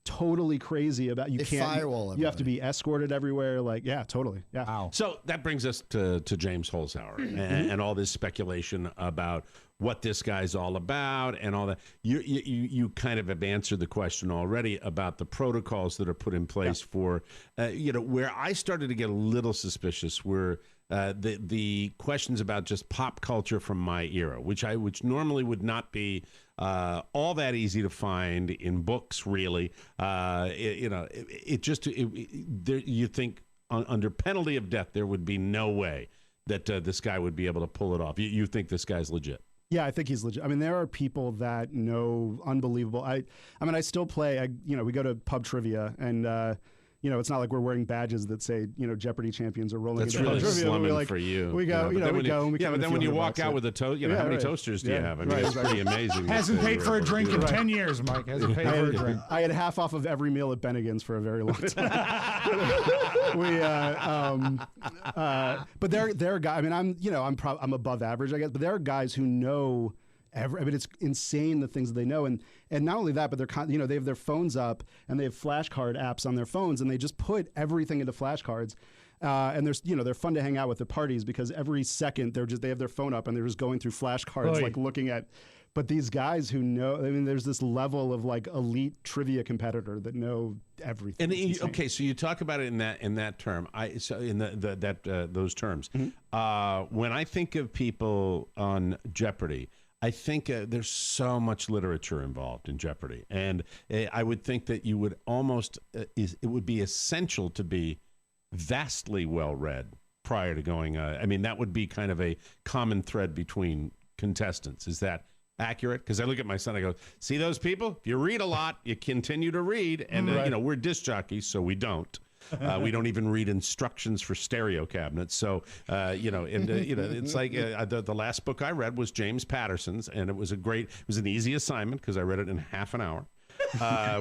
totally crazy about you can't firewall you have to be escorted everywhere. Like, yeah, totally. Yeah. Wow. So that brings us to James Holzhauer and all this speculation about what this guy's all about and all that. You kind of have answered the question already about the protocols that are put in place for, where I started to get a little suspicious were the questions about just pop culture from my era, which normally would not be all that easy to find in books, really. You think under penalty of death, there would be no way that this guy would be able to pull it off. You think this guy's legit? Yeah, I think he's legit. I mean, there are people that know unbelievable. I mean, I still play. We go to pub trivia, and it's not like we're wearing badges that say Jeopardy champions are rolling. That's into really pub trivia. slumming for you. We go, we go. And we but then when you walk out with a toast, how many toasters do you have? I mean, it's pretty amazing. Hasn't paid for a drink in 10 years, Mike. Hasn't paid for a drink. I had half off of every meal at Bennigan's for a very long time. But there are guys. I mean, I'm above average, I guess. But there are guys who know. I mean, it's insane the things that they know, and not only that, but they're they have their phones up and they have flashcard apps on their phones, and they just put everything into flashcards. And they're fun to hang out with at parties because every second they have their phone up and they're just going through flashcards, like looking at. But these guys who know, I mean, there's this level of like elite trivia competitor that know everything. And okay, so you talk about it in that term. Those terms. Mm-hmm. When I think of people on Jeopardy, I think there's so much literature involved in Jeopardy, and I would think that you would almost it would be essential to be vastly well read prior to going. I mean, that would be kind of a common thread between contestants. Is that accurate? Because I look at my son, I go, see those people? If you read a lot, you continue to read, and we're disc jockeys, so we don't. We don't even read instructions for stereo cabinets. So, it's like the last book I read was James Patterson's, and it was an easy assignment because I read it in half an hour,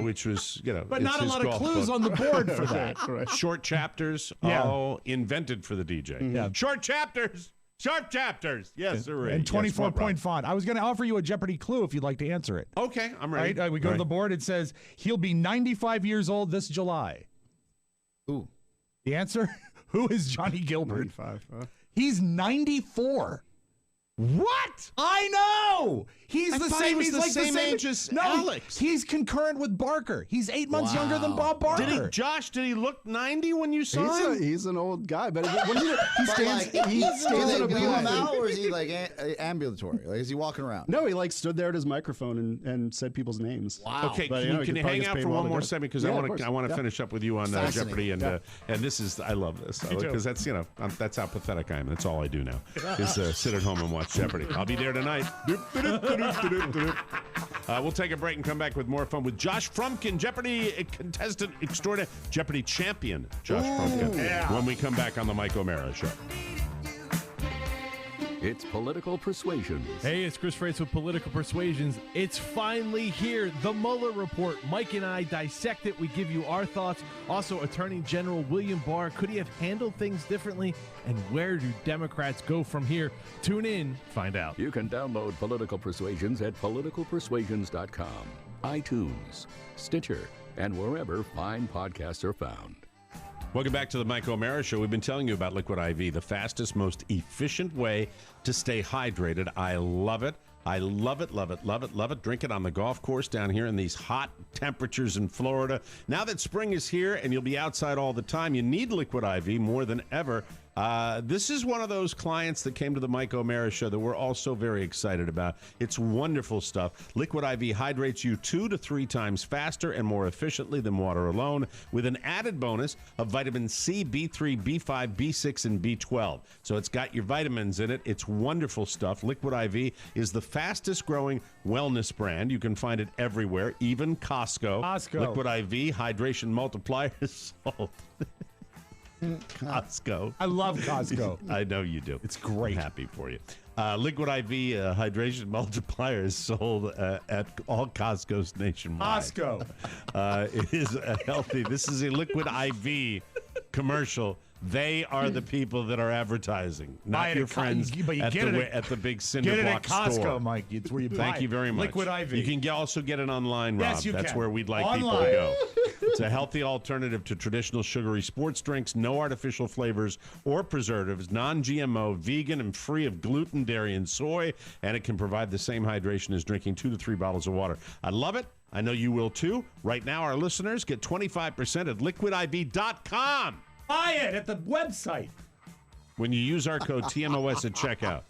which was, But not a lot of clues on the board for that. Right. Short chapters, all invented for the DJ. Yeah. Short chapters. Sharp chapters. Yes, sir. And 24-point font. I was going to offer you a Jeopardy clue if you'd like to answer it. Okay, I'm ready. Right, we go to the board. It says, he'll be 95 years old this July. Ooh. The answer? Who is Johnny Gilbert? 95. He's 94. What? I know. He's I the thought same. he was He's the like same the same age as no, Alex. He's concurrent with Barker. He's 8 months younger than Bob Barker. Did he look 90 when you saw him? He's an old guy, but he stands. He stands in in a wheel him booth. out, or is he like ambulatory? Like, is he walking around? No, he like stood there at his microphone and said people's names. Wow. Okay, But, can you hang out for one more second because I want to Yeah. finish up with you on Jeopardy and this is I love this because that's that's how pathetic I am. That's all I do now is sit at home and watch Jeopardy. I'll be there tonight. We'll take a break and come back with more fun with Josh Frumkin, Jeopardy contestant extraordinaire, Jeopardy champion Josh Frumkin. When we come back on the Mike O'Mara Show. It's Political Persuasions. Hey, it's Chris Freitas with Political Persuasions. It's finally here, the Mueller Report. Mike and I dissect it. We give you our thoughts. Also, Attorney General William Barr, could he have handled things differently? And where do Democrats go from here? Tune in, find out. You can download Political Persuasions at politicalpersuasions.com, iTunes, Stitcher, and wherever fine podcasts are found. Welcome back to the Mike O'Mara Show. We've been telling you about Liquid IV, the fastest, most efficient way to stay hydrated. I love it. I love it, love it, love it, love it. Drink it on the golf course down here in these hot temperatures in Florida. Now that spring is here and you'll be outside all the time, you need Liquid IV more than ever. This is one of those clients that came to the Mike O'Mara Show that we're also very excited about. It's wonderful stuff. Liquid IV hydrates you 2 to 3 times faster and more efficiently than water alone, with an added bonus of vitamin C, B3, B5, B6, and B12. So it's got your vitamins in it. It's wonderful stuff. Liquid IV is the fastest growing wellness brand. You can find it everywhere, even Costco. Liquid IV hydration multiplier is sold. Costco. I love Costco. I know you do. It's great. I'm happy for you. Liquid IV hydration multiplier is sold at all Costco's nationwide. Costco. It is healthy. This is a Liquid IV commercial. They are the people that are advertising, not your friends at the big cinder get it block at Costco, store. Mike. It's where you buy Thank you very much. Liquid IV. You can also get it online, Rob. Yes, you That's can. where we'd like people to go. It's a healthy alternative to traditional sugary sports drinks, no artificial flavors or preservatives, non-GMO, vegan, and free of gluten, dairy, and soy, and it can provide the same hydration as drinking 2 to 3 bottles of water. I love it. I know you will too. Right now, our listeners get 25% at liquidiv.com. Buy it at the website. When you use our code TMOS at checkout.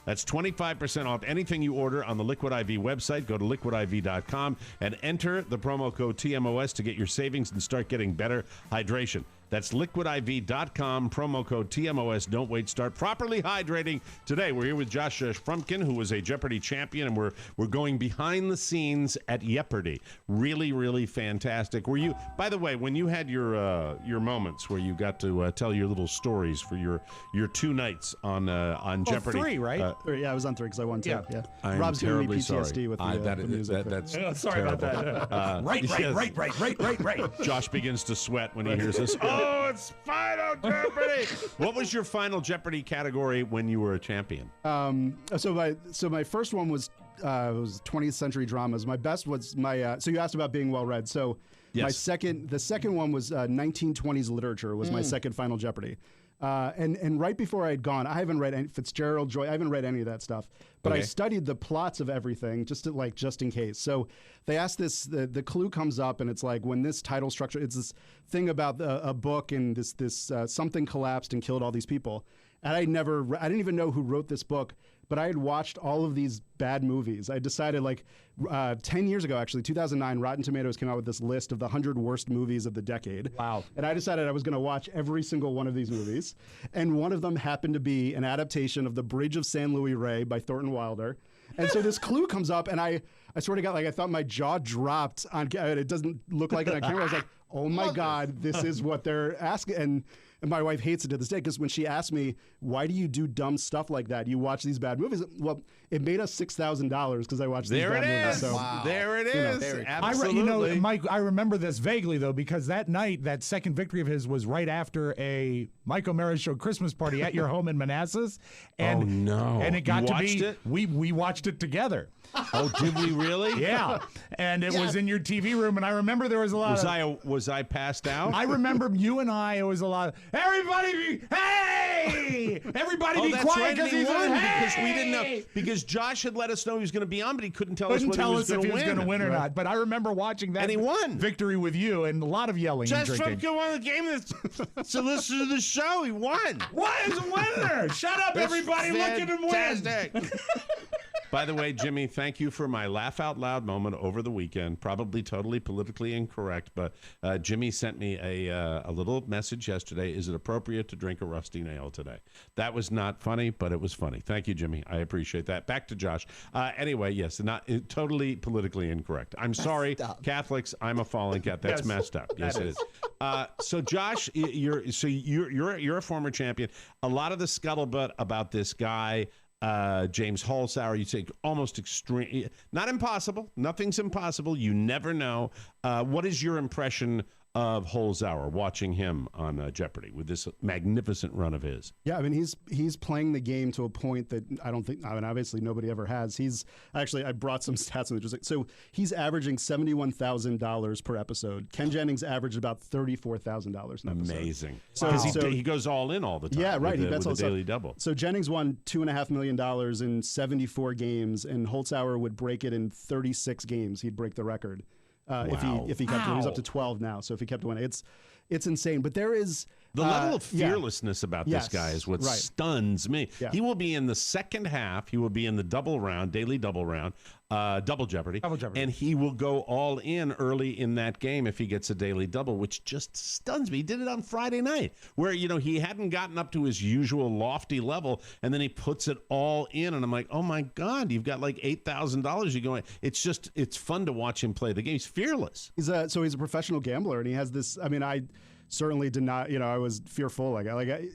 That's 25% off anything you order on the Liquid IV website. Go to liquidiv.com and enter the promo code TMOS to get your savings and start getting better hydration. That's liquidiv.com, promo code TMOS. Don't wait. Start properly hydrating today. We're here with Josh Frumkin, who was a Jeopardy champion, and we're going behind the scenes at Jeopardy. Really, really fantastic. Were you, by the way, when you had your moments where you got to tell your little stories for your 2 nights on Jeopardy? 3, right? Yeah, I was on 3 because I won 2. Yeah. I'm Rob's giving me terribly PTSD sorry. with the music. That's sorry terrible. about that. Right. Josh begins to sweat when he hears this. Oh, it's Final Jeopardy! What was your final Jeopardy category when you were a champion? So my first one was 20th century dramas. My best was my. So you asked about being well read. So Yes. the second one was 1920s literature. Was my second final Jeopardy. And right before I had gone, I haven't read any Fitzgerald, Joy. I haven't read any of that stuff. But I studied the plots of everything just in case. So they asked this. The clue comes up, and it's like when this title structure. It's this thing about a book, and this something collapsed and killed all these people. And I didn't even know who wrote this book, but I had watched all of these bad movies. I decided 10 years ago, actually, 2009, Rotten Tomatoes came out with this list of the 100 worst movies of the decade. Wow. And I decided I was going to watch every single one of these movies. And one of them happened to be an adaptation of The Bridge of San Luis Rey by Thornton Wilder. And so this clue comes up, and I sort of got I thought my jaw dropped on. It doesn't look like it on camera. I was like, oh my God, this is what they're asking. And my wife hates it to this day because when she asked me, why do you do dumb stuff like that? You watch these bad movies. Well, it made us $6,000 because I watched these bad movies. So, There it is. Absolutely. Mike, I remember this vaguely, though, because that night, that second victory of his was right after a Mike O'Mara Show Christmas party at your home in Manassas. And, oh, no. And it got you to watched be, it? we watched it together. Oh, did we really? Yeah. And it was in your TV room, and I remember there was a lot Was I passed out? I remember you and I, it was a lot of, everybody be quiet because he's won on, because we didn't know. Because Josh had let us know he was going to be on, but he couldn't tell us whether he was if going he was going to to win or not. But I remember watching that and he won. victory with you and a lot of yelling Josh and drinking. Frumkin won the game. So listen to the show. He won. What is a winner? Shut up, everybody. Look at him win. Fantastic. By the way, Jimmy, thank you for my laugh out loud moment over the weekend. Probably totally politically incorrect, but Jimmy sent me a little message yesterday. Is it appropriate to drink a rusty nail today? That was not funny, but it was funny. Thank you, Jimmy. I appreciate that. Back to Josh. Anyway, yes, not totally politically incorrect. I'm sorry, Catholics. I'm a fallen cat. That's messed up. Yes, it is. So, Josh, you're a former champion. A lot of the scuttlebutt about this guy. James Holzhauer, you say almost extreme, not impossible. Nothing's impossible. You never know. What is your impression of Holzhauer watching him on Jeopardy with this magnificent run of his? Yeah, I mean, he's playing the game to a point that obviously nobody ever has. I brought some stats in there. So he's averaging $71,000 per episode. Ken Jennings averaged about $34,000 an episode. Amazing. So, so he goes all in all the time. Yeah, right. He bets with the all daily double. So Jennings won $2.5 million in 74 games, and Holzhauer would break it in 36 games. He'd break the record. If he kept it. He's up to 12 now. So if he kept winning, it's insane. But there is the level of fearlessness about this guy is what stuns me. Yeah. He will be in the second half. He will be in the double round, daily double round, double Jeopardy. And he will go all in early in that game if he gets a daily double, which just stuns me. He did it on Friday night where, he hadn't gotten up to his usual lofty level, and then he puts it all in. And I'm like, oh my God, you've got like $8,000 you're going. It's fun to watch him play the game. He's fearless. He's a professional gambler, and he has this, certainly did not, I was fearful.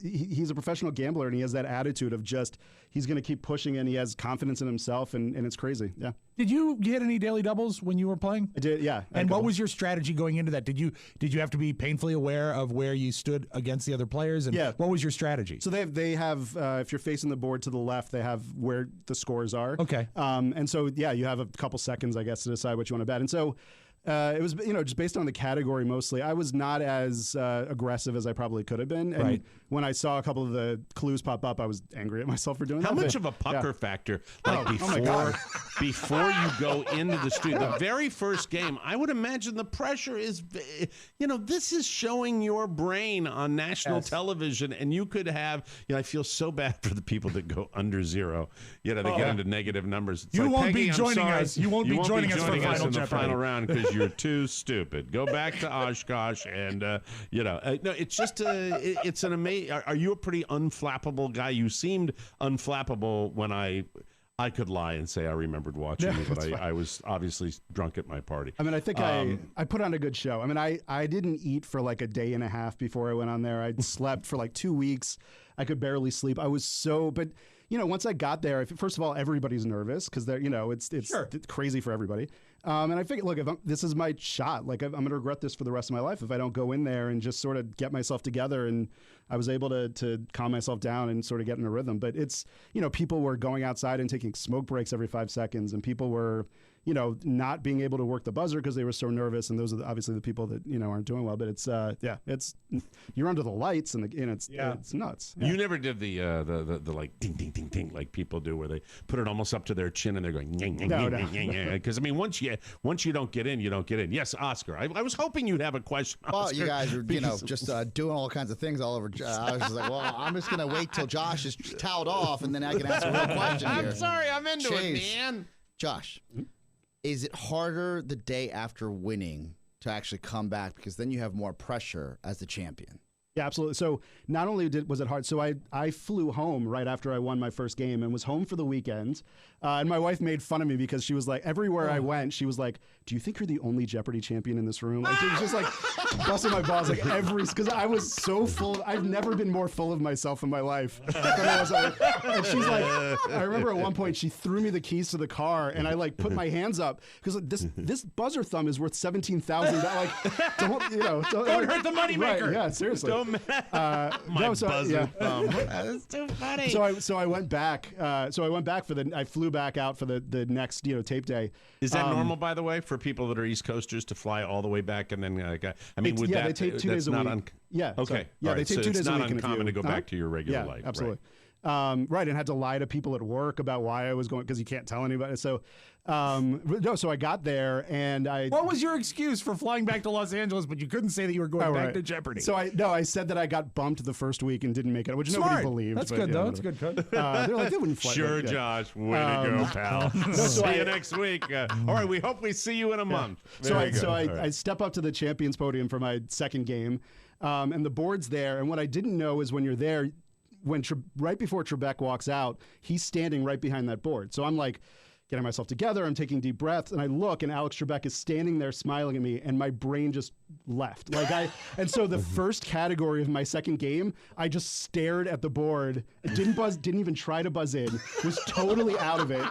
He's a professional gambler, and he has that attitude of just, he's going to keep pushing, and he has confidence in himself, and it's crazy. Yeah. Did you get any daily doubles when you were playing? I did, yeah. And what was your strategy going into that? Did you have to be painfully aware of where you stood against the other players? And what was your strategy? So they have if you're facing the board to the left, they have where the scores are. Okay. And so, you have a couple seconds, I guess, to decide what you want to bet. And so it was, just based on the category mostly. I was not as aggressive as I probably could have been. And when I saw a couple of the clues pop up, I was angry at myself for doing that. How much of a pucker factor, before you go into the street, the very first game, I would imagine the pressure is, this is showing your brain on national television, and you could have, I feel so bad for the people that go under zero, they get into negative numbers. It's you like, won't Peggy, be joining sorry, us. You won't be joining us in the final round because you're too stupid. Go back to Oshkosh, and no, it's just it's an amazing. Are you a pretty unflappable guy? You seemed unflappable when I could lie and say I remembered watching you, but I was obviously drunk at my party. I mean, I think I put on a good show. I mean, I didn't eat for like a day and a half before I went on there. I'd slept for like 2 weeks. I could barely sleep. I was but once I got there, first of all, everybody's nervous because they're, it's crazy for everybody. And I figured, look, this is my shot. Like, I'm going to regret this for the rest of my life if I don't go in there and just sort of get myself together. And I was able to calm myself down and sort of get in a rhythm. But it's, people were going outside and taking smoke breaks every 5 seconds, and people were, not being able to work the buzzer because they were so nervous. And those are obviously the people that, aren't doing well. But it's, you're under the lights, and it's nuts. Yeah. You never did the like ding, ding, ding, ding, like people do, where they put it almost up to their chin and they're going, because I mean, once you don't get in, you don't get in. Yes, Oscar. I was hoping you'd have a question. Well, Oscar, you guys are, just doing all kinds of things all over. I was just like, well, I'm just going to wait till Josh is towed off, and then I can ask a real question here. I'm sorry, I'm into it, man. Josh, is it harder the day after winning to actually come back, because then you have more pressure as the champion? Yeah, absolutely. So not only was it hard, so I flew home right after I won my first game and was home for the weekend. And my wife made fun of me because she was like, everywhere I went, she was like, do you think you're the only Jeopardy champion in this room? Like, it was just like busting my balls, like because I was so full. I've never been more full of myself in my life than I was. And she's like, I remember at one point she threw me the keys to the car, and I like put my hands up because this buzzer thumb is worth $17,000. Like, don't hurt the moneymaker. Right, yeah, seriously. Buzzer thumb. That's too funny. So I went back. I flew back out for the next tape day. Is that normal, by the way, for people that are East Coasters to fly all the way back and then? They tape 2 days a week. Yeah. Okay. Yeah, they tape 2 days a week. It's not uncommon to go back to your regular life. Absolutely. Right, and had to lie to people at work about why I was going, because you can't tell anybody. So, so I got there, and What was your excuse for flying back to Los Angeles, but you couldn't say that you were going back to Jeopardy? So I said that I got bumped the first week and didn't make it, which nobody believed. That's good, though. That's good. They're like, they wouldn't fly. Sure, Josh. Way to go, pal. See you next week. All right, we hope we see you in a month. I step up to the champions podium for my second game, and the board's there, and what I didn't know is when you're there, right before Trebek walks out, he's standing right behind that board. So I'm like getting myself together. I'm taking deep breaths, and I look, and Alex Trebek is standing there smiling at me, and my brain just left. And so the first category of my second game, I just stared at the board, didn't even try to buzz in, was totally out of it.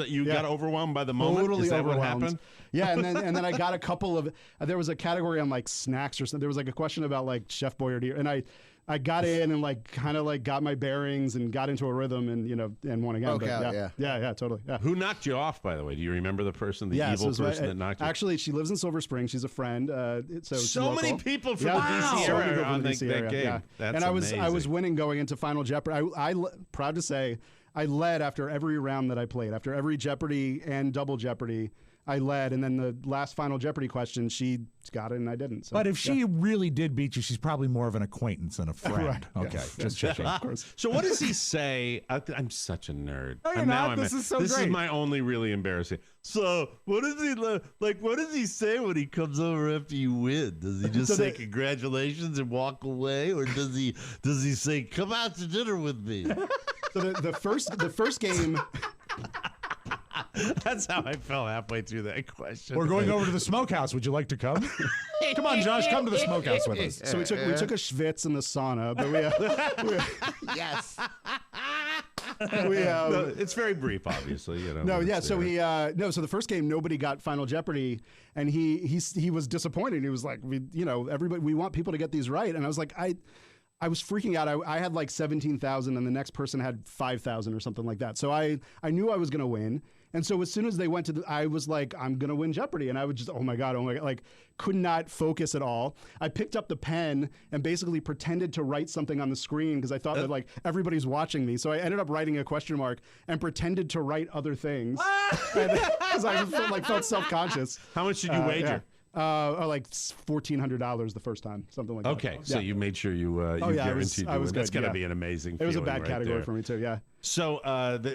You got overwhelmed by the moment. Totally Is that overwhelmed. What happened? Yeah, and then I got a couple of. There was a category on like snacks or something. There was like a question about like Chef Boyardee, and I got in and like kind of like got my bearings and got into a rhythm and and won again. Okay, yeah, totally. Yeah. Who knocked you off, by the way? Do you remember the person, evil person that knocked you? Actually, she lives in Silver Spring. She's a friend. So many people from the DC area on that game. Yeah. That's and amazing. I was winning going into Final Jeopardy. I proud to say I led after every round that I played. After every Jeopardy and Double Jeopardy, I led, and then the last Final Jeopardy question, she got it and I didn't. So, but if she really did beat you, she's probably more of an acquaintance than a friend. Right. Okay, just checking. Of course. So what does he say? I'm such a nerd. No, you're not. This is so great. This is my only really embarrassing. So what does he like? What does he say when he comes over after you win? Does he just say congratulations and walk away, or does he say come out to dinner with me? So the first game. That's how I felt halfway through that question. We're going over to the smokehouse. Would you like to come? Come on, Josh. Come to the smokehouse with us. So we took a schwitz in the sauna, but Yes. No, it's very brief, obviously. You know. No, yeah. So so the first game nobody got Final Jeopardy, and he was disappointed. He was like, everybody, we want people to get these right, and I was like, I was freaking out. I had like 17,000, and the next person had 5,000 or something like that. So I knew I was going to win. And so as soon as they went to I was like, I'm going to win Jeopardy. And I would just, oh my God, like could not focus at all. I picked up the pen and basically pretended to write something on the screen because I thought that like everybody's watching me. So I ended up writing a question mark and pretended to write other things because I felt self-conscious. How much did you wager? Yeah. Like $1,400 the first time, something like that. Okay, so you made sure you guaranteed I was That's good, going to be an amazing. It was a feeling bad category there. for me too. Yeah. So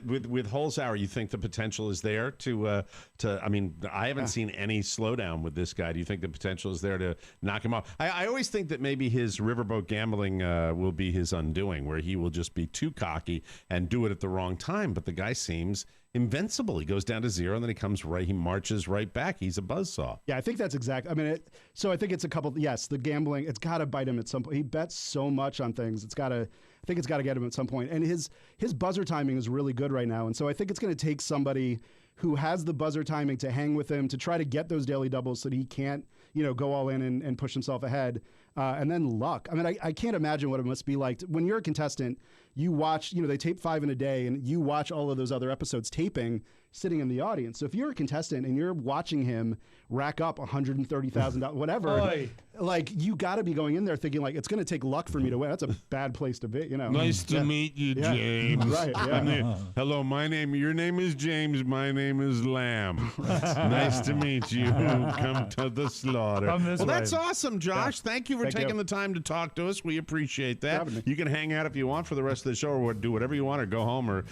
with Holzhauer, you think the potential is there to? I mean, I haven't seen any slowdown with this guy. Do you think the potential is there to knock him off? I always think that maybe his riverboat gambling will be his undoing, where he will just be too cocky and do it at the wrong time. But the guy seems invincible. He goes down to zero and then he marches right back. He's a buzzsaw. Yeah, I think that's exactly. I mean, so I think it's a couple. Yes, the gambling. It's got to bite him at some point. He bets so much on things. I think it's got to get him at some point. And his buzzer timing is really good right now. And so I think it's going to take somebody who has the buzzer timing to hang with him to try to get those daily doubles so that he can't, go all in and push himself ahead. And then luck. I mean, I can't imagine what it must be like when you're a contestant. You watch, they tape 5 in a day, and you watch all of those other episodes taping, sitting in the audience. So if you're a contestant and you're watching him rack up $130,000, whatever, like you got to be going in there thinking like it's going to take luck for me to win. That's a bad place to be, Nice to meet you, James. Right. Yeah. Hello, your name is James. My name is Lamb. Nice to meet you. Come to the slaughter. Well, that's awesome, Josh. Yeah. Thank you for taking the time to talk to us. We appreciate that. You can hang out if you want for the rest of the show, or do whatever you want, or go home, or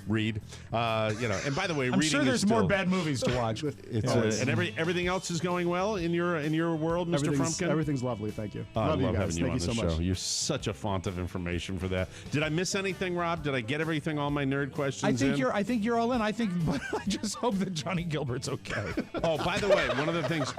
read. And by the way, I'm reading sure there's is still, more bad movies to watch. And everything else is going well in your world, Mr. Frumkin. Everything's lovely. Thank you. I love you guys. having you Thank on you the so show. much. You're such a font of information for that. Did I miss anything, Rob? Did I get everything? All my nerd questions. I think you're all in. But I just hope that Johnny Gilbert's okay. Oh, by the way, one of the things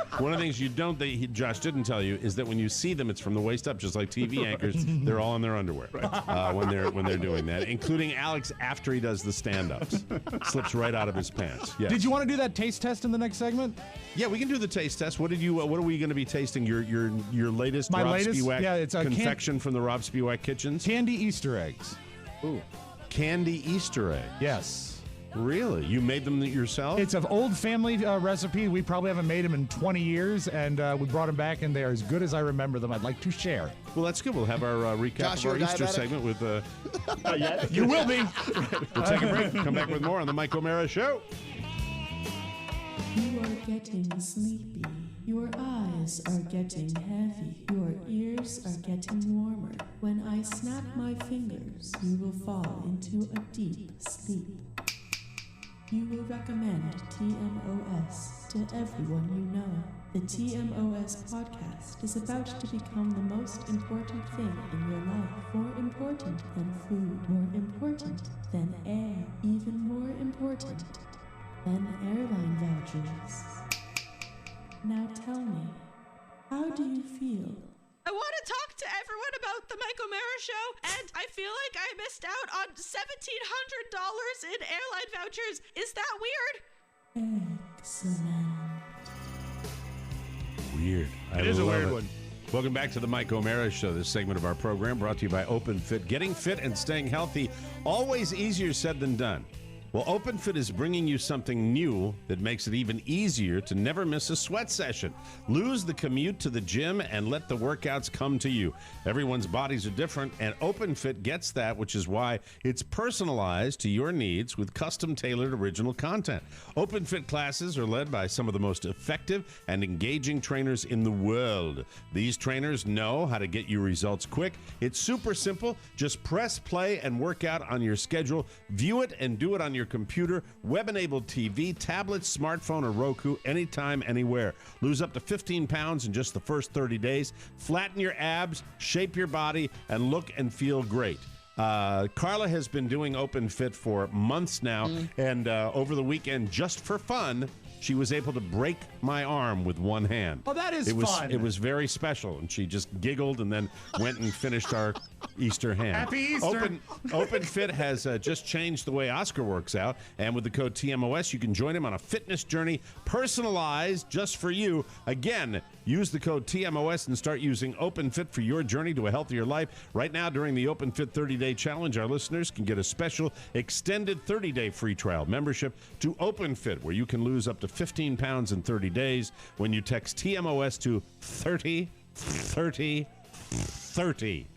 Josh didn't tell you is that when you see them, it's from the waist up, just like TV anchors. They're all in their underwear when they're doing that, including Alex after he does the stand-ups. Slips right out of his pants. Yes. Did you want to do that taste test in the next segment? Yeah, we can do the taste test. What are we going to be tasting? Your latest My Rob latest? Spiewak Yeah, it's a confection from the Rob Spiewak Kitchens? Candy Easter eggs. Ooh. Candy Easter egg. Yes. Really? You made them yourself? It's an old family recipe. We probably haven't made them in 20 years, and we brought them back, and they are as good as I remember them. I'd like to share. Well, that's good. We'll have our recap Josh, of our you're Easter diabetic? segment with... Not yet. You will be. We'll take a break. Come back with more on the Mike O'Mara Show. You are getting sleepy. Your eyes are getting heavy. Your ears are getting warmer. When I snap my fingers, you will fall into a deep sleep. You will recommend TMOS to everyone you know. The TMOS podcast is about to become the most important thing in your life. More important than food. More important than air. Even more important than airline vouchers. Now tell me, how do you feel? I want to talk to everyone about the Mike O'Mara Show, and I feel like I missed out on $1,700 in airline vouchers. Is that weird? Excellent. Weird. It is a weird one. Welcome back to the Mike O'Mara Show. This segment of our program brought to you by OpenFit. Getting fit and staying healthy, always easier said than done. Well, OpenFit is bringing you something new that makes it even easier to never miss a sweat session. Lose the commute to the gym and let the workouts come to you. Everyone's bodies are different, and OpenFit gets that, which is why it's personalized to your needs with custom-tailored original content. OpenFit classes are led by some of the most effective and engaging trainers in the world. These trainers know how to get you results quick. It's super simple. Just press play and work out on your schedule. View it and do it on your computer, web-enabled TV, tablet, smartphone, or Roku, anytime, anywhere. Lose up to 15 pounds in just the first 30 days. Flatten your abs, shape your body, and look and feel great. Carla has been doing Open Fit for months now, and over the weekend, just for fun, she was able to break my arm with one hand. Oh, that is fun. It was very special, and she just giggled and then went and finished our Easter ham. Happy Easter. Open Fit has just changed the way Oscar works out, and with the code TMOS, you can join him on a fitness journey personalized just for you. Again, use the code TMOS and start using Open Fit for your journey to a healthier life. Right now, during the Open Fit 30-day challenge, our listeners can get a special extended 30-day free trial membership to Open Fit, where you can lose up to 15 pounds in 30 days when you text TMOS to 30 30 30.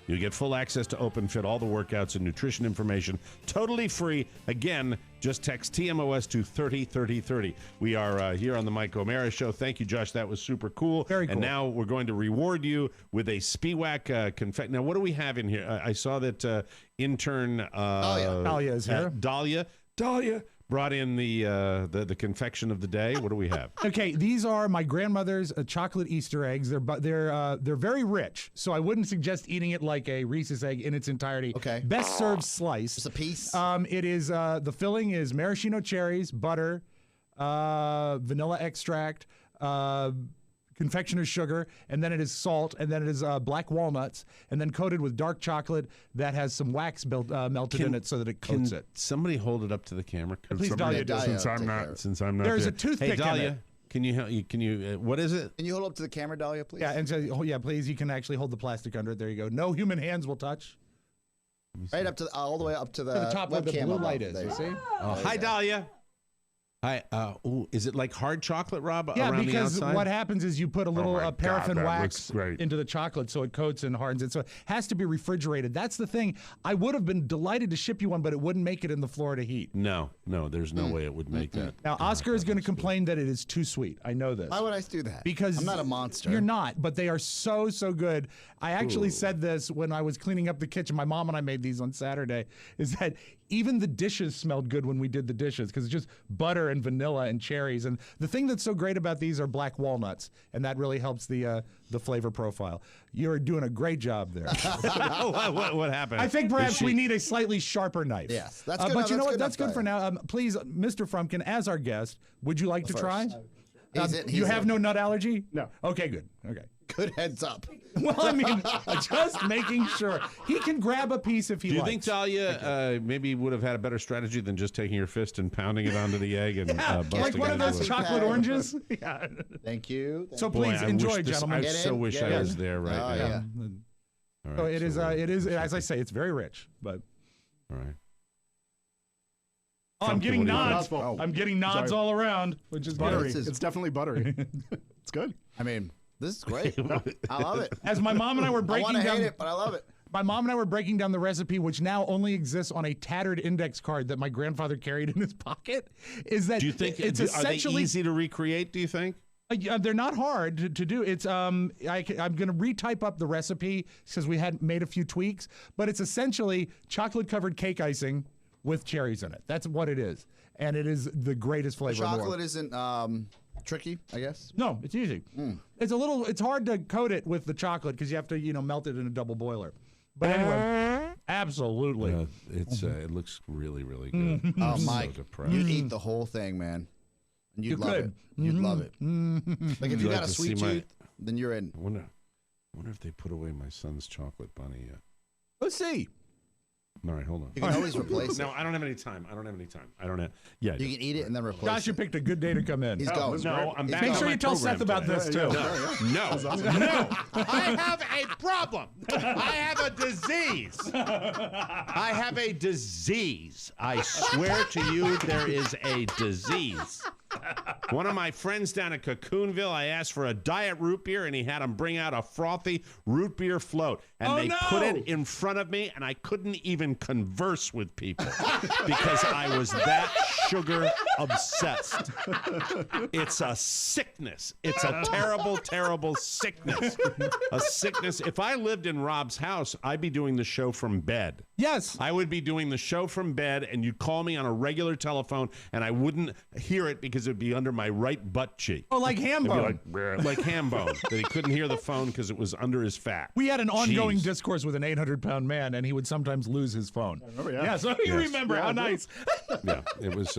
You get full access to Open Fit, all the workouts and nutrition information, totally free. Again, just text TMOS to 30 30 30. We are here on the Mike O'Mara Show. Thank you, Josh. That was super cool. Very cool. And now we're going to reward you with a Spiewak confetti. Now, what do we have in here? I saw that intern Dahlia is here. Dahlia brought in the confection of the day. What do we have? Okay, these are my grandmother's chocolate Easter eggs. They're very rich, so I wouldn't suggest eating it like a Reese's egg in its entirety. Okay. Best served slice. Just a piece. It is the filling is maraschino cherries, butter, vanilla extract, confectioner's sugar, and then it is salt, and then it is black walnuts, and then coated with dark chocolate that has some wax melted in it so that it coats it. Somebody hold it up to the camera? Please, Dahlia, do it. Since I'm not There's there. a toothpick Hey, Dahlia, in it. can you what is it? Can you hold up to the camera, Dahlia, please? Yeah, and so, please, you can actually hold the plastic under it. There you go. No human hands will touch. Right up to all the way up to the top where the webcam blue above. light is. There You you see? Hi, Dahlia. Hi. Is it like hard chocolate, Rob? Yeah, around the because outside? what happens is you put a little my paraffin God, that wax looks great. into the chocolate so it coats and hardens it. So it has to be refrigerated. That's the thing. I would have been delighted to ship you one, but it wouldn't make it in the Florida heat. No, there's no way it would make that. Now, Oscar is going to complain that it is too sweet. I know this. Why would I do that? Because I'm not a monster. You're not, but they are so good. I actually said this when I was cleaning up the kitchen. My mom and I made these on Saturday, is that even the dishes smelled good when we did the dishes because it's just butter and vanilla and cherries. And the thing that's so great about these are black walnuts, and that really helps the flavor profile. You're doing a great job there. what happened? I think perhaps we need a slightly sharper knife. Yes, that's good. But you know what? That's enough, good for now. Please, Mr. Frumkin, as our guest, would you like to try? You have no nut allergy? No. Okay, good. Okay. Good heads up. Well, I mean, just making sure. He can grab a piece if he likes. Do you think Dahlia maybe would have had a better strategy than just taking your fist and pounding it onto the egg and busting like one it of into those a- chocolate oranges? Yeah. Thank you. So Boy, please I enjoy, wish this- gentlemen. I Get so in, wish get I in. was there right Oh, now. yeah. All So right, it is, as I say, it's very rich. But All right. I'm Frumkin, getting what do you think? nods. Oh, I'm getting nods sorry. all around, which is Buttery. good. It's definitely buttery. It's good. I mean, this is great. I love it. As my mom and I were I breaking want to down, hate it, but I love it. my mom and I were breaking down the recipe, which now only exists on a tattered index card that my grandfather carried in his pocket. Is that Do you think it's are they essentially easy to recreate? Do you think? They're not hard to do. It's I'm going to retype up the recipe because we had made a few tweaks, but it's essentially chocolate covered cake icing with cherries in it. That's what it is, and it is the greatest flavor. in the world. Chocolate isn't tricky, I guess. No, it's easy. It's hard to coat it with the chocolate because you have to melt it in a double boiler. But anyway, absolutely. It looks really really good. Oh, I'm Mike, so depressed. you'd eat the whole thing, man. And you'd You love could. it. You'd love it. Like if you like got a to sweet see my- tooth, then you're in. I wonder if they put away my son's chocolate bunny yet. Let's see. All right, hold on. You can always replace it. No, I don't have any time. I don't have. Yeah. You can eat it and then replace Josh, you it. picked a good day to come in. He's going. No, I'm He's back Make on sure my you tell program Seth about today. this too. No. I have a problem. I have a disease. I have a disease. I swear to you, there is a disease. One of my friends down at Cocoonville, I asked for a diet root beer, and he had him bring out a frothy root beer float. And they put it in front of me, and I couldn't even converse with people because I was that sugar obsessed. It's a sickness. It's a terrible, terrible sickness. A sickness. If I lived in Rob's house, I'd be doing the show from bed. Yes. I would be doing the show from bed, and you'd call me on a regular telephone, and I wouldn't hear it because because it would be under my right butt cheek. Oh, like ham bone. Like ham bone. That he couldn't hear the phone because it was under his fat. We had an ongoing discourse with an 800-pound man, and he would sometimes lose his phone. Oh, yeah. Yeah, so you remember how nice. Yeah, it was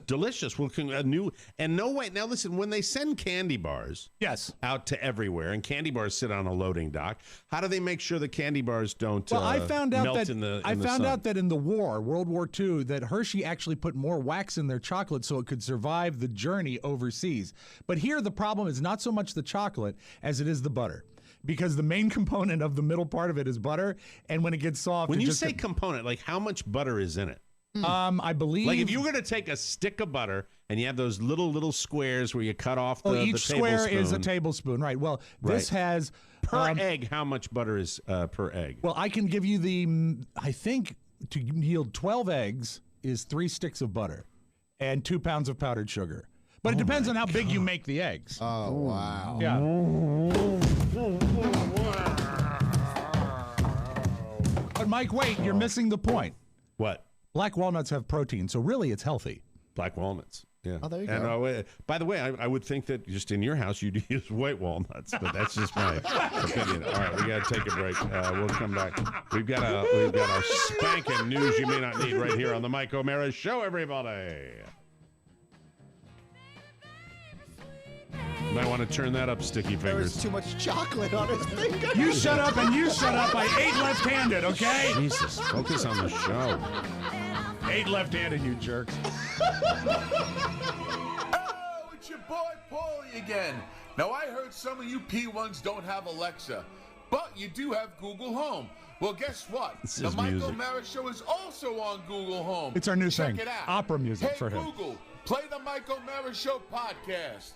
delicious. Well, a new and no way. Now listen, when they send candy bars, out to everywhere, and candy bars sit on a loading dock, how do they make sure the candy bars don't? Well, I found out melt that in the out that in the war, World War II, that Hershey actually put more wax in their chocolate so it could survive the journey overseas. But here, the problem is not so much the chocolate as it is the butter. Because the main component of the middle part of it is butter, and when it gets soft... When you say component, like how much butter is in it? I believe... Like if you were going to take a stick of butter and you have those little squares where you cut off the each square tablespoon. Is a tablespoon, right. Well, this has... Per egg, how much butter is per egg? Well, I can give you I think to yield 12 eggs is 3 sticks of butter and 2 pounds of powdered sugar. But it depends on how big you make the eggs. Oh, wow. Yeah. But Mike, wait, you're missing the point. What? Black walnuts have protein, so really it's healthy. Black walnuts. Yeah. Oh, there you go. And by the way, I would think that just in your house you'd use white walnuts, but that's just my opinion. All right, we got to take a break. We'll come back. We've got our spanking news you may not need right here on the Mike O'Mara Show, everybody. You might want to turn that up, Sticky Fingers. There's too much chocolate on his finger. You shut up and you shut up. I ate left-handed, okay? Jesus, focus on the show. Ate left-handed, you jerks. Oh, it's your boy Paulie again. Now, I heard some of you P1s don't have Alexa, but you do have Google Home. Well, guess what? The Mike O'Mara Show is also on Google Home. It's our new thing. Check it out. Opera music hey, for him. Google, play the Mike O'Mara Show podcast.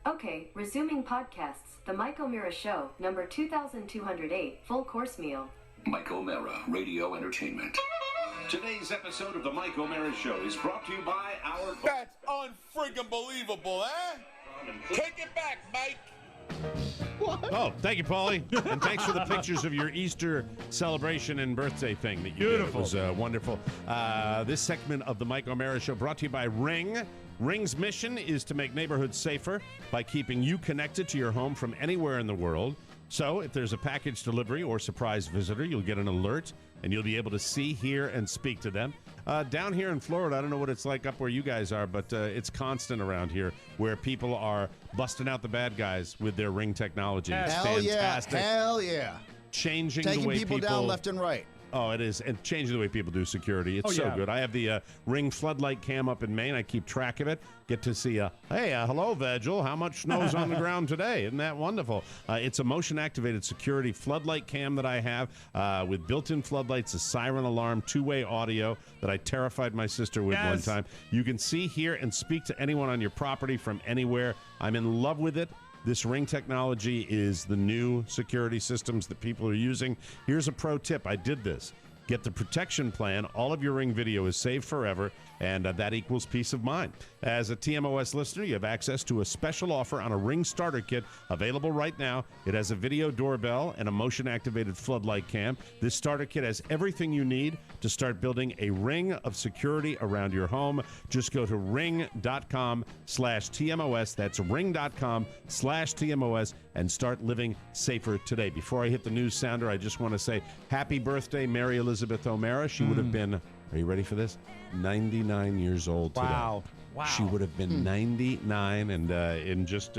Okay, resuming podcasts. The Mike O'Mara Show, number 2208, full course meal. Mike O'Mara, radio entertainment. Today's episode of the Mike O'Mara Show is brought to you by our... That's unfriggin' believable, eh? Take it back, Mike. What? Oh, thank you, Paulie. And thanks for the pictures of your Easter celebration and birthday thing that you did. It was wonderful. This segment of the Mike O'Mara Show brought to you by Ring. Ring's mission is to make neighborhoods safer by keeping you connected to your home from anywhere in the world. So if there's a package delivery or surprise visitor, you'll get an alert and you'll be able to see, hear, and speak to them. Down here in Florida, I don't know what it's like up where you guys are, but it's constant around here where people are busting out the bad guys with their Ring technology. It's fantastic. Hell yeah. Changing Taking the way people down left and right. Oh, it is. And changing the way people do security. It's so good. I have the Ring floodlight cam up in Maine. I keep track of it. Get to see, hey, hello, Virgil. How much snow's on the ground today? Isn't that wonderful? It's a motion-activated security floodlight cam that I have with built-in floodlights, a siren alarm, two-way audio that I terrified my sister with one time. You can see, hear, and speak to anyone on your property from anywhere. I'm in love with it. This Ring technology is the new security systems that people are using. Here's a pro tip. I did this. Get the protection plan. All of your Ring video is saved forever, and that equals peace of mind. As a TMOS listener, you have access to a special offer on a Ring starter kit available right now. It has a video doorbell and a motion-activated floodlight cam. This starter kit has everything you need to start building a ring of security around your home. Just go to ring.com/TMOS. That's ring.com/TMOS and start living safer today. Before I hit the news sounder, I just want to say happy birthday, Mary Elizabeth O'Mara. She would have been, are you ready for this? 99 years old today. Wow. She would have been 99, and in just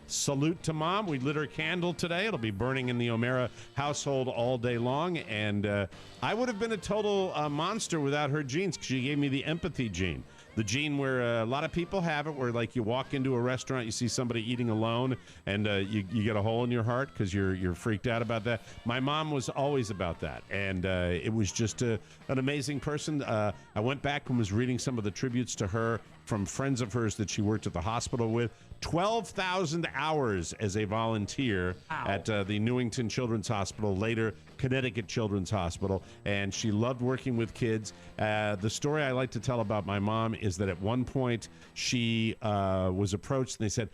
salute to Mom. We lit her candle today. It'll be burning in the O'Mara household all day long, and I would have been a total monster without her genes, because she gave me the empathy gene. The gene where a lot of people have it, where like you walk into a restaurant, you see somebody eating alone, and you get a hole in your heart because you're freaked out about that. My mom was always about that, and it was just an amazing person. I went back and was reading some of the tributes to her from friends of hers that she worked at the hospital with. 12,000 hours as a volunteer at the Newington Children's Hospital, later Connecticut Children's Hospital, and she loved working with kids. The story I like to tell about my mom is that at one point she was approached and they said,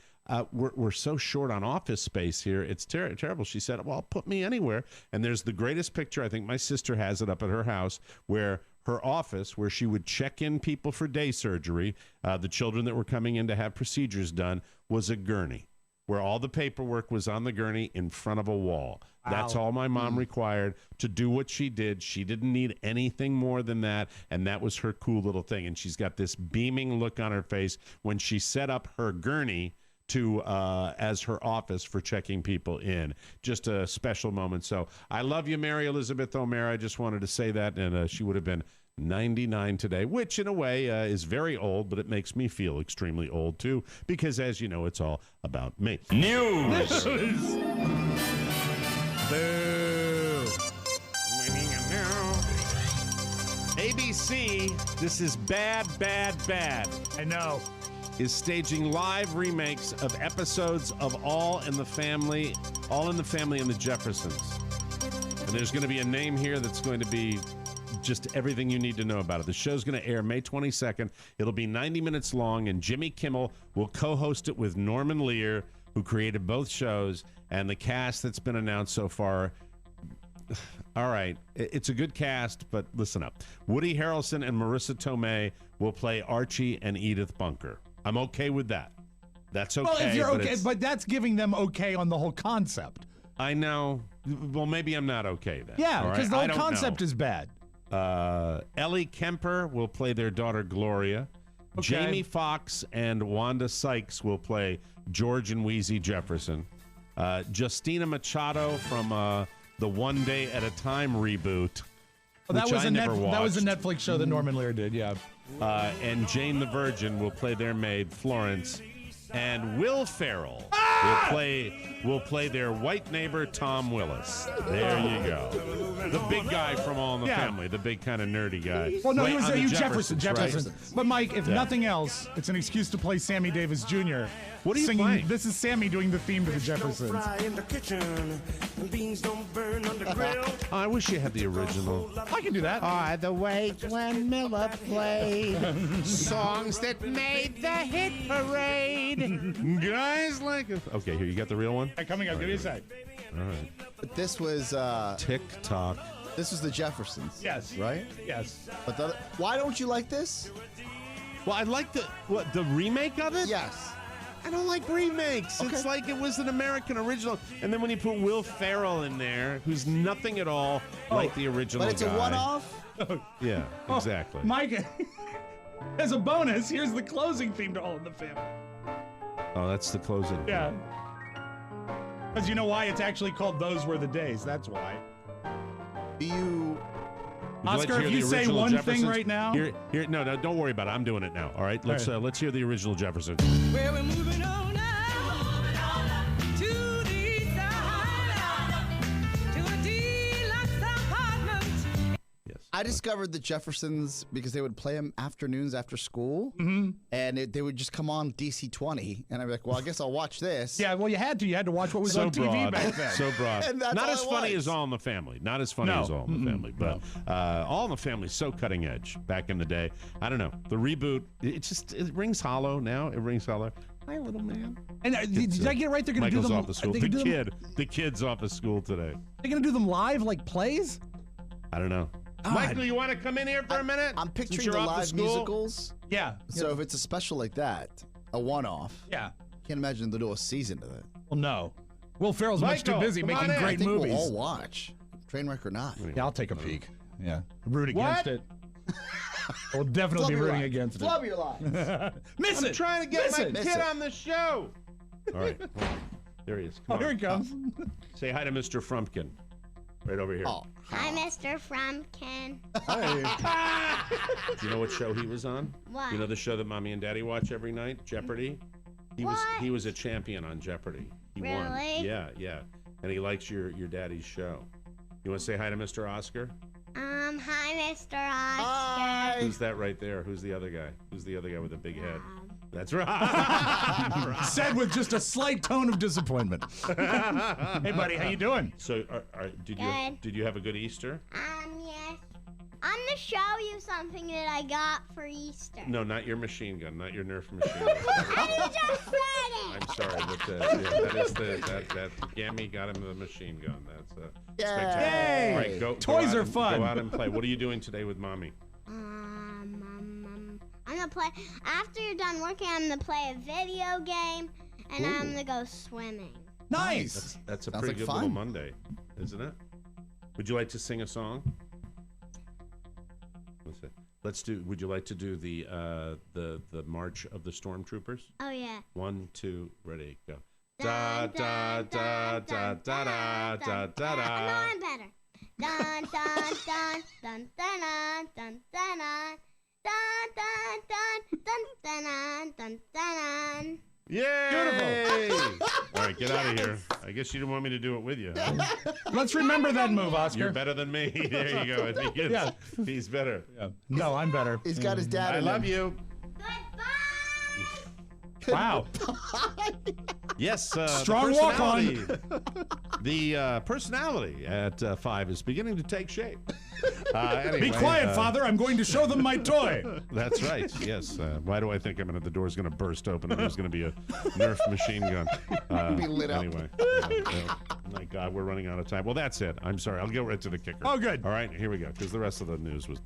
we're so short on office space here. It's terrible. She said, well, put me anywhere. And there's the greatest picture. I think my sister has it up at her house where her office where she would check in people for day surgery, the children that were coming in to have procedures done, was a gurney where all the paperwork was on the gurney in front of a wall. Wow. That's all my mom required to do what she did. She didn't need anything more than that, and that was her cool little thing. And she's got this beaming look on her face when she set up her gurney to as her office for checking people in. Just a special moment. So I love you, Mary Elizabeth O'Mara. I just wanted to say that, and she would have been 99 today, which in a way is very old, but it makes me feel extremely old too, because as you know, it's all about me. News. Boo. ABC, this is bad, bad, bad. I know. Is staging live remakes of episodes of All in the Family and the Jeffersons. And there's going to be a name here that's going to be just everything you need to know about it. The show's going to air May 22nd. It'll be 90 minutes long, and Jimmy Kimmel will co-host it with Norman Lear, who created both shows, and the cast that's been announced so far. All right, it's a good cast, but listen up. Woody Harrelson and Marissa Tomei will play Archie and Edith Bunker. I'm okay with that. That's okay. Well, if you're okay, but that's giving them okay on the whole concept. I know. Well, maybe I'm not okay then. Yeah, because the whole concept is bad. Ellie Kemper will play their daughter Gloria. Okay. Jamie Foxx and Wanda Sykes will play George and Wheezy Jefferson. Justina Machado from the One Day at a Time reboot. Oh, that was a Netflix show that Norman Lear did, yeah. And Jane the Virgin will play their maid, Florence. And Will Ferrell will play their white neighbor, Tom Willis. There you go. The big guy from All in the Family, the big kind of nerdy guy. Well, no, he was Jefferson. Right? But Mike, if nothing else, it's an excuse to play Sammy Davis Jr. What are you singing? playing? This is Sammy doing the theme to the Jeffersons. I wish you had the original. I can do that. The way Glenn Miller played songs that made the hit parade. Guys like it. Okay, here, you got the real one? Coming up, give me a sec. All right. But this was TikTok. This was the Jeffersons. Yes. Right? Yes. But why don't you like this? Well, I like the remake of it? Yes. I don't like remakes. Okay. It's like it was an American original. And then when you put Will Ferrell in there, who's nothing at all like the original But it's guy. a one-off? Yeah, exactly. Mike, as a bonus, here's the closing theme to All in the Family. Oh, that's the closing. Yeah. Because you know why? It's actually called Those Were the Days. That's why. Do you... Oscar, if you say one thing right now... Here, no, don't worry about it. I'm doing it now, all right? Let's hear the original Jefferson. Where we're moving on now, to the side, to a deluxe apartment. Yes. I discovered the Jeffersons because they would play them afternoons after school, and they would just come on DC-20, and I'd be like, well, I guess I'll watch this. Yeah, well, you had to watch what was on TV back then. So broad. And that's Not all as it funny was. as All in the Family. Not as funny as All in the Family. But All in the Family is so cutting edge back in the day. I don't know. The reboot, it rings hollow now. It rings hollow. Hi, little man. And did I get it right? They're going to do Michael's them off of school. The kid's off of school today. They're going to do them live like plays? I don't know. Michael, you want to come in here for a minute? I'm picturing the live musicals. Yeah. So if it's a special like that, a one-off, yeah, can't imagine they'll do a season of it. Well, no. Will Ferrell's much too busy making great I think movies. We'll all watch. Trainwreck or not. Yeah, I'll take a peek. Yeah. Root against it. We'll definitely be rooting against it. Flub your lives. Miss it. I'm trying to get my kid on the show. All right. There he is. Come on. Here he comes. Say hi to Mr. Frumkin. Right over here. Hi, Mr. Frumkin. Hi. Do you know what show he was on? What? You know the show that Mommy and Daddy watch every night? Jeopardy? He was a champion on Jeopardy. He won. Really? Yeah. And he likes your daddy's show. You want to say hi to Mr. Oscar? Hi, Mr. Oscar. Who's that right there? Who's the other guy? Who's the other guy with the big head? That's right. Said with just a slight tone of disappointment. Hey, buddy, how you doing? So, did you have a good Easter? Yes. I'm gonna show you something that I got for Easter. No, not your machine gun, not your Nerf machine gun. I just said it. I'm sorry, but that Gammy got him the machine gun. That's spectacular. Yay! All right, Toys go are out fun. Go out and play. What are you doing today with Mommy? I'm gonna play. After you're done working, I'm gonna play a video game, and I'm gonna go swimming. Nice. That's a Sounds pretty like good fun. little Monday, isn't it? Would you like to sing a song? Let's do. Would you like to do the March of the Stormtroopers? Oh yeah. 1, 2, ready, go. Da da da da da da da da da. No, I'm better. Dun dun dun dun dun dun dun dun dun dun dun dun dun dun. Yay! Beautiful. All right, get out of here. I guess you didn't want me to do it with you. Huh? Let's remember that move, Oscar. You're better than me. There you go. I think he's better. Yeah. No, I'm better. He's got his dad. I in love him. you. Wow. Yes. Strong walk on. The personality at 5 is beginning to take shape. Anyway, Be quiet, Father. I'm going to show them my toy. That's right. Yes. Why do I think the door's going to burst open and there's going to be a Nerf machine gun? Be lit up. Anyway. My God, we're running out of time. Well, that's it. I'm sorry. I'll go right to the kicker. Oh, good. All right, here we go, because the rest of the news was...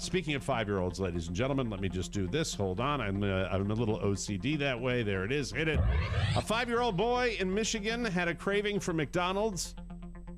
speaking of 5-year-olds, ladies and gentlemen, let me just do this. Hold on. I'm a little OCD that way. There it is. Hit it. A 5-year-old boy in Michigan had a craving for McDonald's,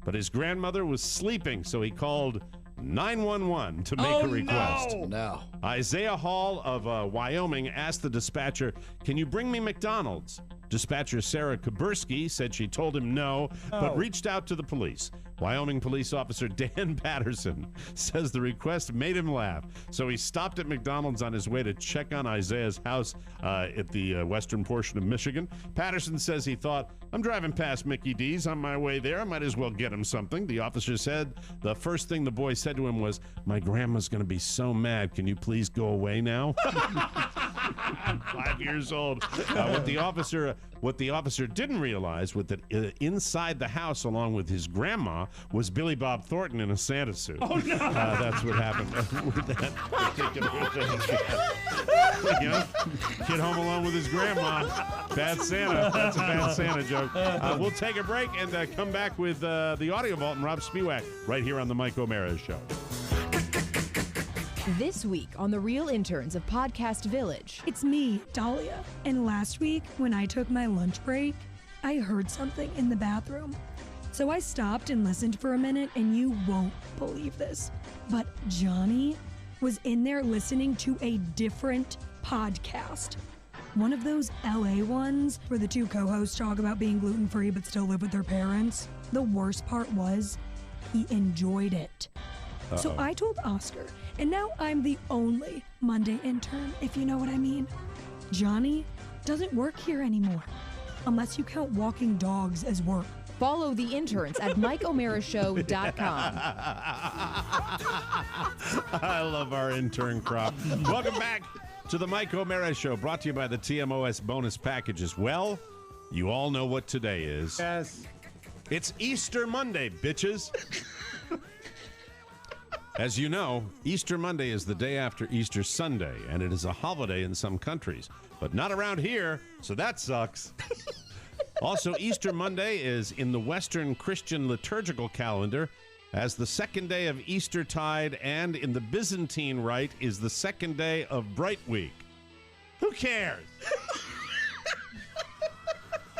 but his grandmother was sleeping, so he called 911 to make a request. No. Isaiah Hall of Wyoming asked the dispatcher, "Can you bring me McDonald's?" Dispatcher Sarah Kabursky said she told him no, but reached out to the police. Wyoming police officer Dan Patterson says the request made him laugh, so he stopped at McDonald's on his way to check on Isaiah's house at the western portion of Michigan. Patterson says he thought, "I'm driving past Mickey D's on my way there. I might as well get him something." The officer said the first thing the boy said to him was, "My grandma's going to be so mad. Can you please go away now?" 5 years old. What the officer didn't realize was that inside the house, along with his grandma, was Billy Bob Thornton in a Santa suit. Oh no! That's what happened with that particular thing. You know, kid home alone with his grandma. Bad Santa. That's a bad Santa joke. We'll take a break and come back with the Audio Vault and Rob Spiewak right here on the Mike O'Mara Show. This week on The Real Interns of Podcast Village. It's me, Dahlia. And last week, when I took my lunch break, I heard something in the bathroom. So I stopped and listened for a minute, and you won't believe this. But Johnny was in there listening to a different podcast. One of those LA ones where the two co-hosts talk about being gluten-free but still live with their parents. The worst part was, he enjoyed it. So I told Oscar, and now I'm the only Monday intern, if you know what I mean. Johnny doesn't work here anymore, unless you count walking dogs as work. Follow the interns at MikeO'MaraShow.com. I love our intern crop. Welcome back to the Mike O'Mara Show, brought to you by the TMOS bonus packages. Well, you all know what today is. Yes. It's Easter Monday, bitches. As you know, Easter Monday is the day after Easter Sunday, and it is a holiday in some countries, but not around here, so that sucks. Also, Easter Monday is in the Western Christian liturgical calendar as the second day of Eastertide, and in the Byzantine rite is the second day of Bright Week. Who cares?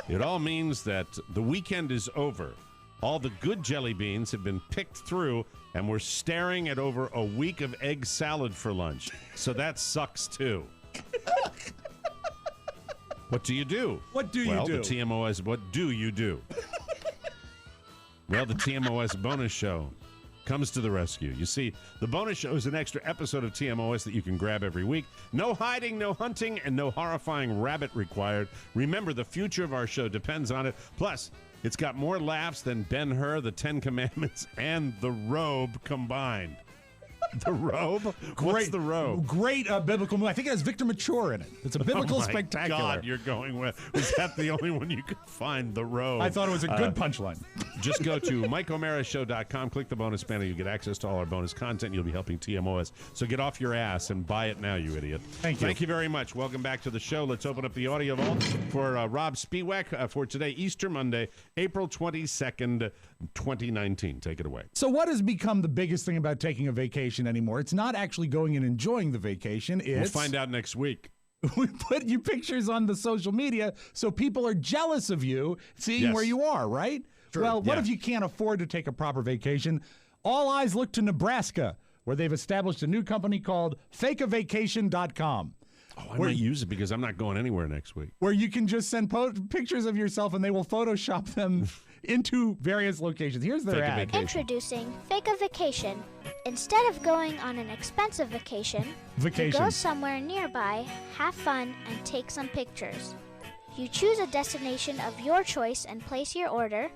It all means that the weekend is over. All the good jelly beans have been picked through, and we're staring at over a week of egg salad for lunch. So that sucks, too. What do you do? What do you well, do? The TMOS, what do you do? Well, the TMOS bonus show comes to the rescue. You see, the bonus show is an extra episode of TMOS that you can grab every week. No hiding, no hunting, and no horrifying rabbit required. Remember, the future of our show depends on it. Plus, it's got more laughs than Ben-Hur, the Ten Commandments, and The Robe combined. The Robe? What's The Robe? Great biblical movie. I think it has Victor Mature in it. It's a biblical spectacular. God, you're going with. Was that the only one you could find? The Robe. I thought it was a good punchline. Just go to MikeO'MaraShow.com, click the bonus banner. You get access to all our bonus content. You'll be helping TMOS. So get off your ass and buy it now, you idiot. Thank you. Thank you very much. Welcome back to the show. Let's open up the audio vault for Rob Spiewak for today, Easter Monday, April 22nd, 2019. Take it away. So what has become the biggest thing about taking a vacation anymore? It's not actually going and enjoying the vacation. We'll find out next week. We put your pictures on the social media so people are jealous of you seeing where you are, right? Sure. Well, what if you can't afford to take a proper vacation? All eyes look to Nebraska, where they've established a new company called fakeavacation.com. Oh, I might use it because I'm not going anywhere next week. Where you can just send pictures of yourself and they will Photoshop them into various locations. Here's their ad. Introducing Fake a Vacation. Instead of going on an expensive vacation, you go somewhere nearby, have fun, and take some pictures. You choose a destination of your choice and place your order.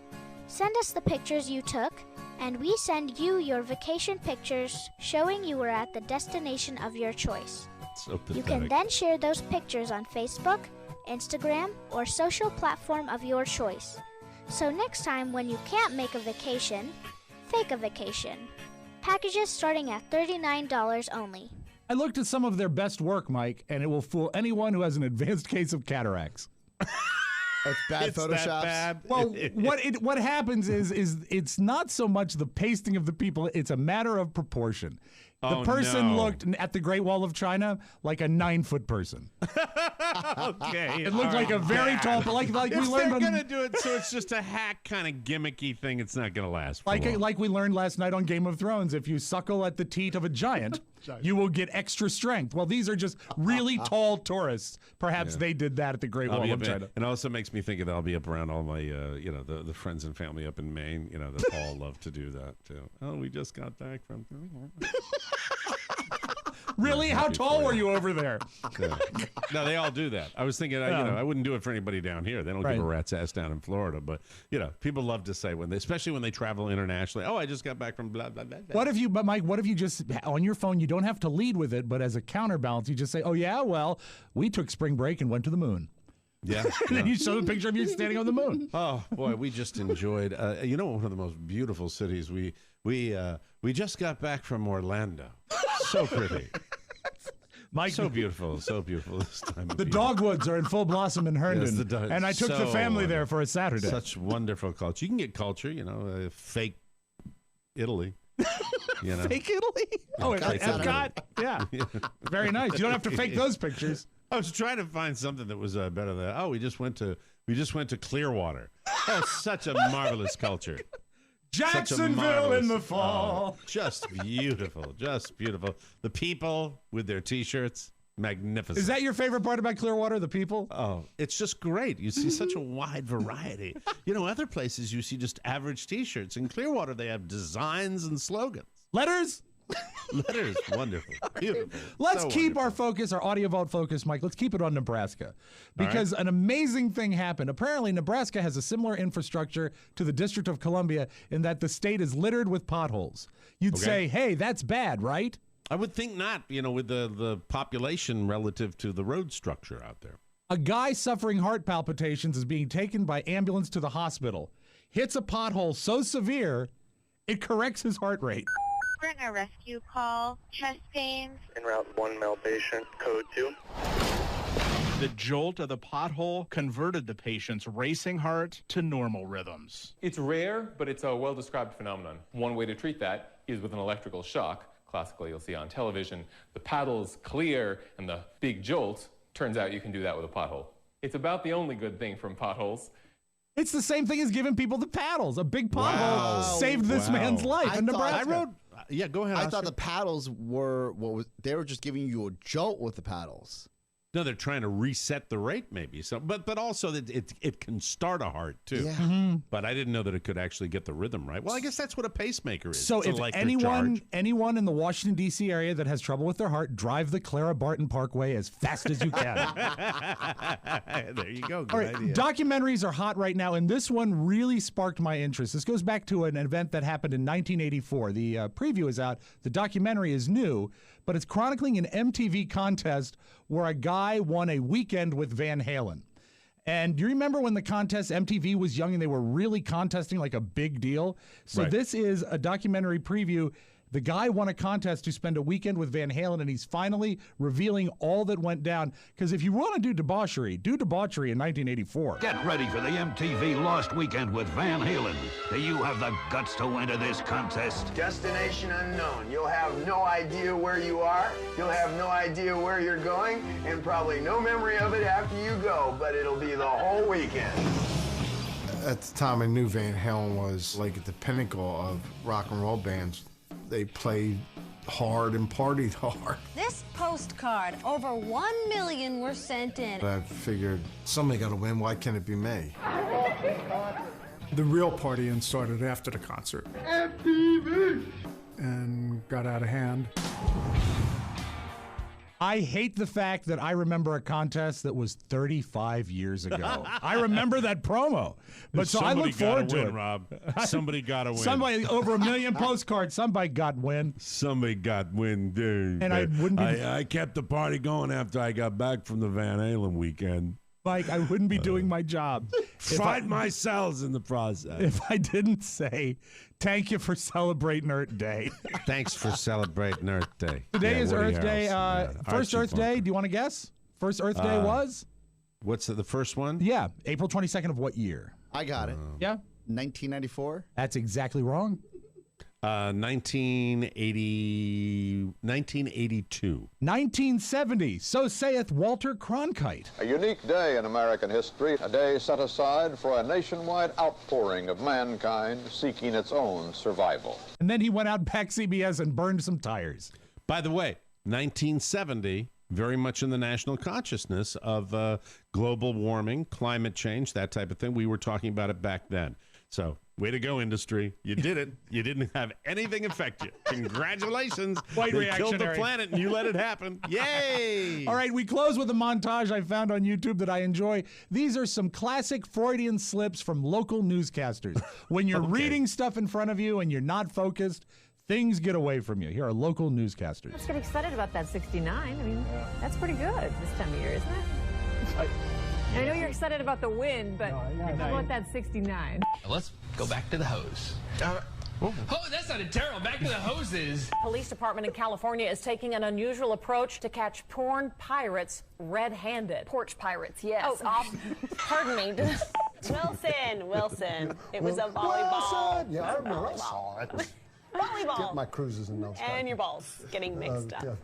Send us the pictures you took, and we send you your vacation pictures showing you were at the destination of your choice. So you can then share those pictures on Facebook, Instagram, or social platform of your choice. So next time when you can't make a vacation, fake a vacation. Packages starting at $39 only. I looked at some of their best work, Mike, and it will fool anyone who has an advanced case of cataracts. It's bad Photoshop. Well, what happens is it's not so much the pasting of the people, it's a matter of proportion. The person looked at the Great Wall of China like a 9-foot person. Okay. It looked like a very tall, like if we learned. They're going to do it so it's just a hack kind of gimmicky thing, it's not going to last for long. Like we learned last night on Game of Thrones, if you suckle at the teat of a giant, you will get extra strength. Well, these are just really tall tourists. Perhaps they did that at the Great Wall of China. And it also makes me think that I'll be up around all my, the friends and family up in Maine, that all love to do that too. Oh, we just got back from. Really? How tall were you over there? No, they all do that. I was thinking, I wouldn't do it for anybody down here. They don't give a rat's ass down in Florida. But, people love to say, especially when they travel internationally, oh, I just got back from blah, blah, blah, blah. Mike, what if you just, on your phone, you don't have to lead with it, but as a counterbalance, you just say, oh, yeah, well, we took spring break and went to the moon. Yeah. And then you show the picture of you standing on the moon. Oh, boy, we just enjoyed, one of the most beautiful cities. We just got back from Orlando. So pretty. Mike, so beautiful this time of the year. Dogwoods are in full blossom in Herndon, Yes, and I took the family there for a Saturday. Such wonderful culture. You can get culture, fake Italy. Fake Italy? Oh, Epcot? Yeah. Very nice. You don't have to fake those pictures. I was trying to find something that was better than, we just went to Clearwater. Oh, such a marvelous culture. Jacksonville in the fall. Just beautiful. Just beautiful. The people with their T-shirts, magnificent. Is that your favorite part about Clearwater, the people? Oh, it's just great. You see such a wide variety. Other places you see just average T-shirts. In Clearwater, they have designs and slogans. Letters? Letters. Wonderful. Beautiful. Let's keep our focus, our audio vault focus, Mike. Let's keep it on Nebraska. Because an amazing thing happened. Apparently, Nebraska has a similar infrastructure to the District of Columbia in that the state is littered with potholes. You'd say, hey, that's bad, right? I would think not, with the population relative to the road structure out there. A guy suffering heart palpitations is being taken by ambulance to the hospital. Hits a pothole so severe, it corrects his heart rate. Bring a rescue call. Chest pains. En route 1 male patient, code 2. The jolt of the pothole converted the patient's racing heart to normal rhythms. It's rare, but it's a well-described phenomenon. One way to treat that is with an electrical shock. Classically, you'll see on television, the paddles clear and the big jolt. Turns out you can do that with a pothole. It's about the only good thing from potholes. It's the same thing as giving people the paddles. A big pothole saved this man's life in Nebraska. Go ahead. I Oscar. thought the paddles were they were just giving you a jolt with the paddles. No, they're trying to reset the rate, maybe. So, but also that it can start a heart too. Yeah. Mm-hmm. But I didn't know that it could actually get the rhythm right. Well, I guess that's what a pacemaker is. So, it's if anyone in the Washington D.C. area that has trouble with their heart, drive the Clara Barton Parkway as fast as you can. There you go. Good All right, idea. Documentaries are hot right now, and this one really sparked my interest. This goes back to an event that happened in 1984. The preview is out. The documentary is new, but it's chronicling an MTV contest where a guy won a weekend with Van Halen. And do you remember when the contest, MTV was young and they were really contesting like a big deal? So this is a documentary preview. The guy won a contest to spend a weekend with Van Halen, and he's finally revealing all that went down. Because if you want to do debauchery in 1984. Get ready for the MTV Lost Weekend with Van Halen. Do you have the guts to enter this contest? Destination unknown. You'll have no idea where you are. You'll have no idea where you're going, and probably no memory of it after you go, but it'll be the whole weekend. At the time, I knew Van Halen was like at the pinnacle of rock and roll bands. They played hard and partied hard. This postcard, over 1 million were sent in. I figured, somebody got to win. Why can't it be me? The real partying started after the concert. MTV! And got out of hand. I hate the fact that I remember a contest that was 35 years ago. I remember that promo. But so I look forward to it. Rob. Somebody got to win. Somebody, over 1 million postcards, somebody got win. Somebody got win, dude. And I wouldn't be... I kept the party going after I got back from the Van Halen weekend. Mike, I wouldn't be doing my job. Fight my cells in the process. If I didn't say, thank you for celebrating Earth Day. Thanks for celebrating Earth Day. Today is Earth Day. First Earth Day, do you want to guess? First Earth Day was? What's the first one? Yeah, April 22nd of what year? I got it. Yeah? 1994? That's exactly wrong. 1982. 1970. So saith Walter Cronkite. A unique day in American history, a day set aside for a nationwide outpouring of mankind seeking its own survival. And then he went out back CBS and burned some tires. By the way, 1970, very much in the national consciousness of global warming, climate change, that type of thing. We were talking about it back then. So, way to go, industry. You did it. You didn't have anything affect you. Congratulations. Quite they reactionary. killed the planet and you let it happen. Yay! All right, we close with a montage I found on YouTube that I enjoy. These are some classic Freudian slips from local newscasters. When you're reading stuff in front of you and you're not focused, things get away from you. Here are local newscasters. Let's get excited about that 69. I mean, that's pretty good this time of year, isn't it? I know you're excited about the win, but how about that 69? Let's go back to the hose. Oh, that sounded terrible. Back to the hoses. Police department in California is taking an unusual approach to catch porn pirates red-handed. Porch pirates, yes. Oh, pardon me. Wilson. It was a volleyball. Wilson. Yeah, I remember. I saw it. Volleyball. Get my cruises in those. And your balls getting mixed up. Yeah.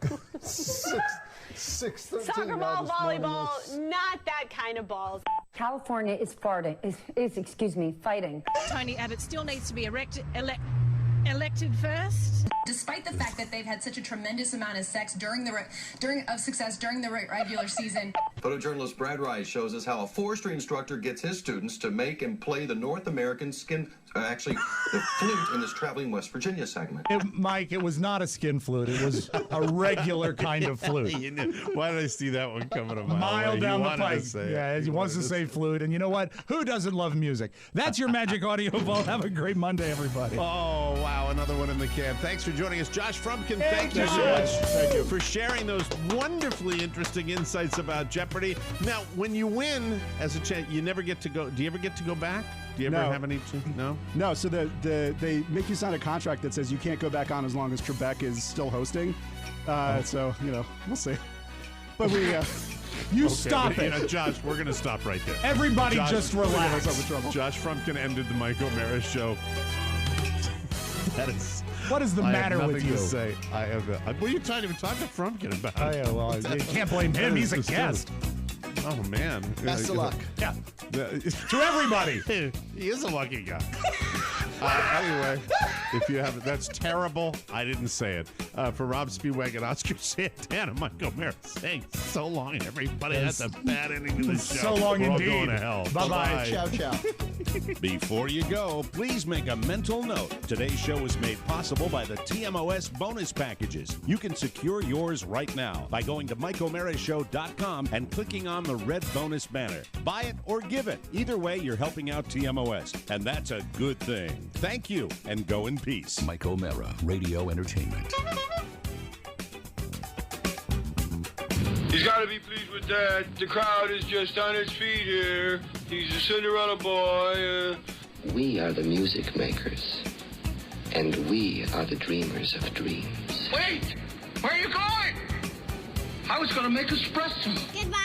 6'13". Soccer ball, volleyball, not that kind of balls. California is fighting. Tony Abbott still needs to be elected first. Despite the fact that they've had such a tremendous amount of success during the regular season. Photojournalist Brad Rice shows us how a forestry instructor gets his students to make and play the North American the flute in this traveling West Virginia segment. Mike, it was not a skin flute. It was a regular kind of flute. Why did I see that one coming a mile down the pike? Yeah, he wants to say flute. And you know what? Who doesn't love music? That's your Magic Audio Vault. Have a great Monday, everybody. Oh, wow. Another one in the can. Thanks for joining us. Josh Frumkin, thank you so much for sharing those wonderfully interesting insights about Jeopardy. Now, when you win as a champ, you never get to go. Do you ever get to go back? Do you ever have any? No? No, so they make you sign a contract that says you can't go back on as long as Trebek is still hosting. So, we'll see. But you stop it. Josh, we're going to stop right there. Everybody just relax. Josh Frumkin ended the Mike O'Mara show. That is... What is the matter with you? To say. I have. What are you trying to talk to Frumkin about? Oh, yeah, well, you can't blame him. He's a guest. Oh, man. Best of luck. Yeah. To everybody. He is a lucky guy. Anyway, if you have that's terrible. I didn't say it. For Rob Spiewak and Oscar Santana, Mike O'Mara saying so long, everybody. That's a bad ending to the show. So long We're indeed. All going to hell. Bye-bye. Ciao, ciao. Before you go, please make a mental note. Today's show is made possible by the TMOS bonus packages. You can secure yours right now by going to MikeO'MaraShow.com and clicking on the red bonus banner. Buy it or give it. Either way, you're helping out TMOS, and that's a good thing. Thank you, and go in peace. Mike O'Mara, Radio Entertainment. He's got to be pleased with that. The crowd is just on its feet here. He's a Cinderella boy. We are the music makers, and we are the dreamers of dreams. Wait! Where are you going? I was going to make espresso. Goodbye.